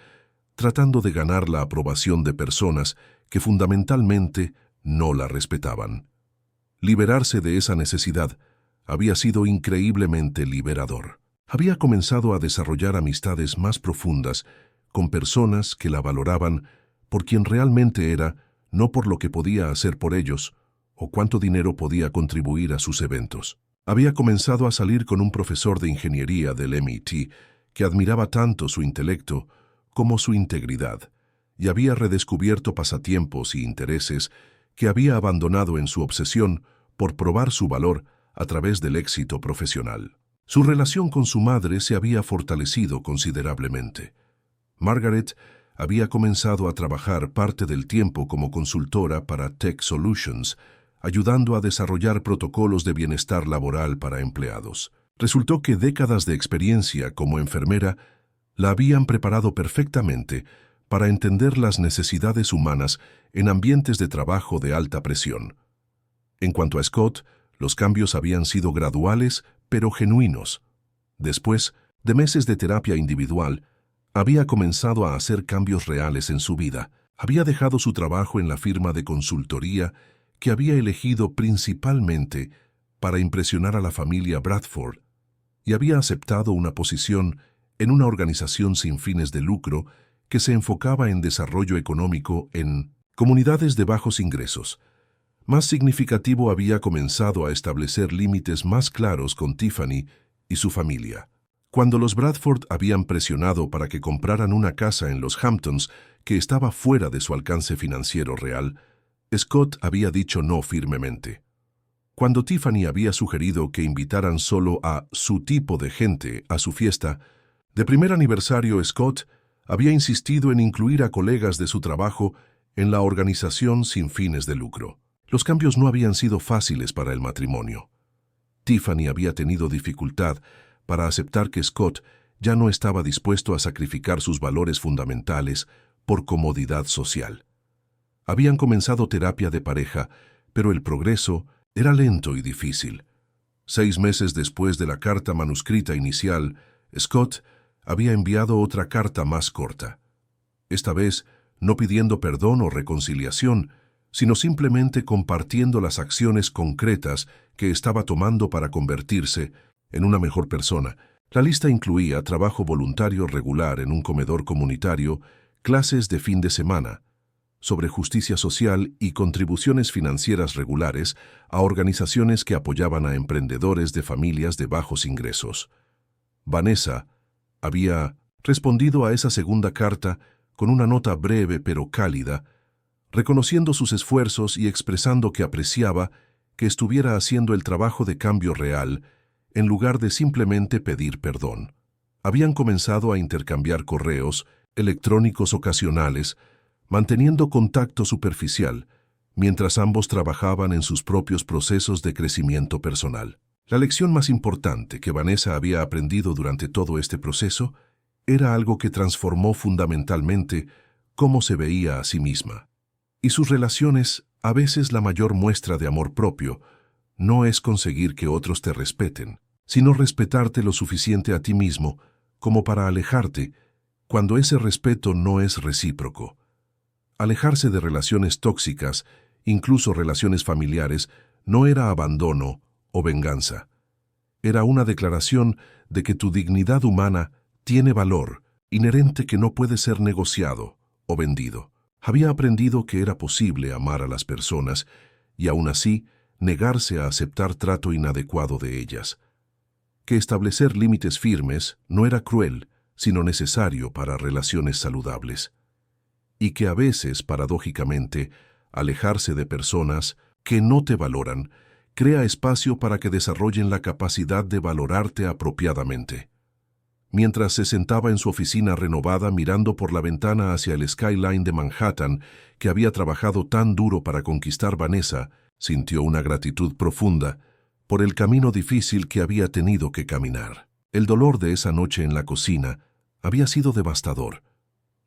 tratando de ganar la aprobación de personas que fundamentalmente no la respetaban. Liberarse de esa necesidad había sido increíblemente liberador. Había comenzado a desarrollar amistades más profundas con personas que la valoraban por quien realmente era, no por lo que podía hacer por ellos o cuánto dinero podía contribuir a sus eventos. Había comenzado a salir con un profesor de ingeniería del MIT que admiraba tanto su intelecto como su integridad, y había redescubierto pasatiempos y intereses que había abandonado en su obsesión por probar su valor a través del éxito profesional. Su relación con su madre se había fortalecido considerablemente. Margaret había comenzado a trabajar parte del tiempo como consultora para Tech Solutions, ayudando a desarrollar protocolos de bienestar laboral para empleados. Resultó que décadas de experiencia como enfermera la habían preparado perfectamente para entender las necesidades humanas en ambientes de trabajo de alta presión. En cuanto a Scott, los cambios habían sido graduales, pero genuinos. Después de meses de terapia individual, había comenzado a hacer cambios reales en su vida. Había dejado su trabajo en la firma de consultoría que había elegido principalmente para impresionar a la familia Bradford y había aceptado una posición en una organización sin fines de lucro que se enfocaba en desarrollo económico en comunidades de bajos ingresos. Más significativo, había comenzado a establecer límites más claros con Tiffany y su familia. Cuando los Bradford habían presionado para que compraran una casa en los Hamptons que estaba fuera de su alcance financiero real, Scott había dicho no firmemente. Cuando Tiffany había sugerido que invitaran solo a su tipo de gente a su fiesta, de primer aniversario, Scott había insistido en incluir a colegas de su trabajo en la organización sin fines de lucro. Los cambios no habían sido fáciles para el matrimonio. Tiffany había tenido dificultad para aceptar que Scott ya no estaba dispuesto a sacrificar sus valores fundamentales por comodidad social. Habían comenzado terapia de pareja, pero el progreso era lento y difícil. 6 meses después de la carta manuscrita inicial, Scott había enviado otra carta más corta. Esta vez, no pidiendo perdón o reconciliación, sino simplemente compartiendo las acciones concretas que estaba tomando para convertirse en una mejor persona. La lista incluía trabajo voluntario regular en un comedor comunitario, clases de fin de semana, sobre justicia social y contribuciones financieras regulares a organizaciones que apoyaban a emprendedores de familias de bajos ingresos. Vanessa había respondido a esa segunda carta con una nota breve pero cálida, reconociendo sus esfuerzos y expresando que apreciaba que estuviera haciendo el trabajo de cambio real en lugar de simplemente pedir perdón. Habían comenzado a intercambiar correos electrónicos ocasionales, manteniendo contacto superficial, mientras ambos trabajaban en sus propios procesos de crecimiento personal. La lección más importante que Vanessa había aprendido durante todo este proceso era algo que transformó fundamentalmente cómo se veía a sí misma. Y sus relaciones, a veces la mayor muestra de amor propio, no es conseguir que otros te respeten, sino respetarte lo suficiente a ti mismo como para alejarte cuando ese respeto no es recíproco. Alejarse de relaciones tóxicas, incluso relaciones familiares, no era abandono o venganza. Era una declaración de que tu dignidad humana tiene valor inherente que no puede ser negociado o vendido. Había aprendido que era posible amar a las personas y aún así negarse a aceptar trato inadecuado de ellas. Que establecer límites firmes no era cruel, sino necesario para relaciones saludables. Y que a veces, paradójicamente, alejarse de personas que no te valoran crea espacio para que desarrollen la capacidad de valorarte apropiadamente. Mientras se sentaba en su oficina renovada mirando por la ventana hacia el skyline de Manhattan, que había trabajado tan duro para conquistar Vanessa, sintió una gratitud profunda por el camino difícil que había tenido que caminar. El dolor de esa noche en la cocina había sido devastador,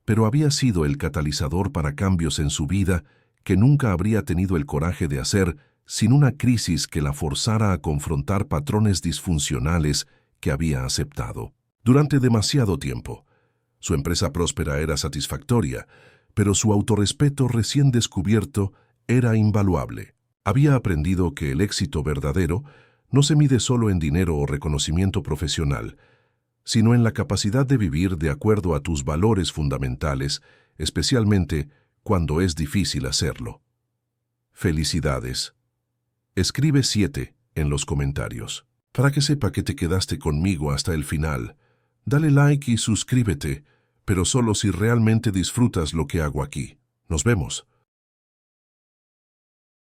pero había sido el catalizador para cambios en su vida que nunca habría tenido el coraje de hacer sin una crisis que la forzara a confrontar patrones disfuncionales que había aceptado. Durante demasiado tiempo, su empresa próspera era satisfactoria, pero su autorrespeto recién descubierto era invaluable. Había aprendido que el éxito verdadero no se mide solo en dinero o reconocimiento profesional, sino en la capacidad de vivir de acuerdo a tus valores fundamentales, especialmente cuando es difícil hacerlo. Felicidades. Escribe 7 en los comentarios. Para que sepa que te quedaste conmigo hasta el final, dale like y suscríbete, pero solo si realmente disfrutas lo que hago aquí. Nos vemos.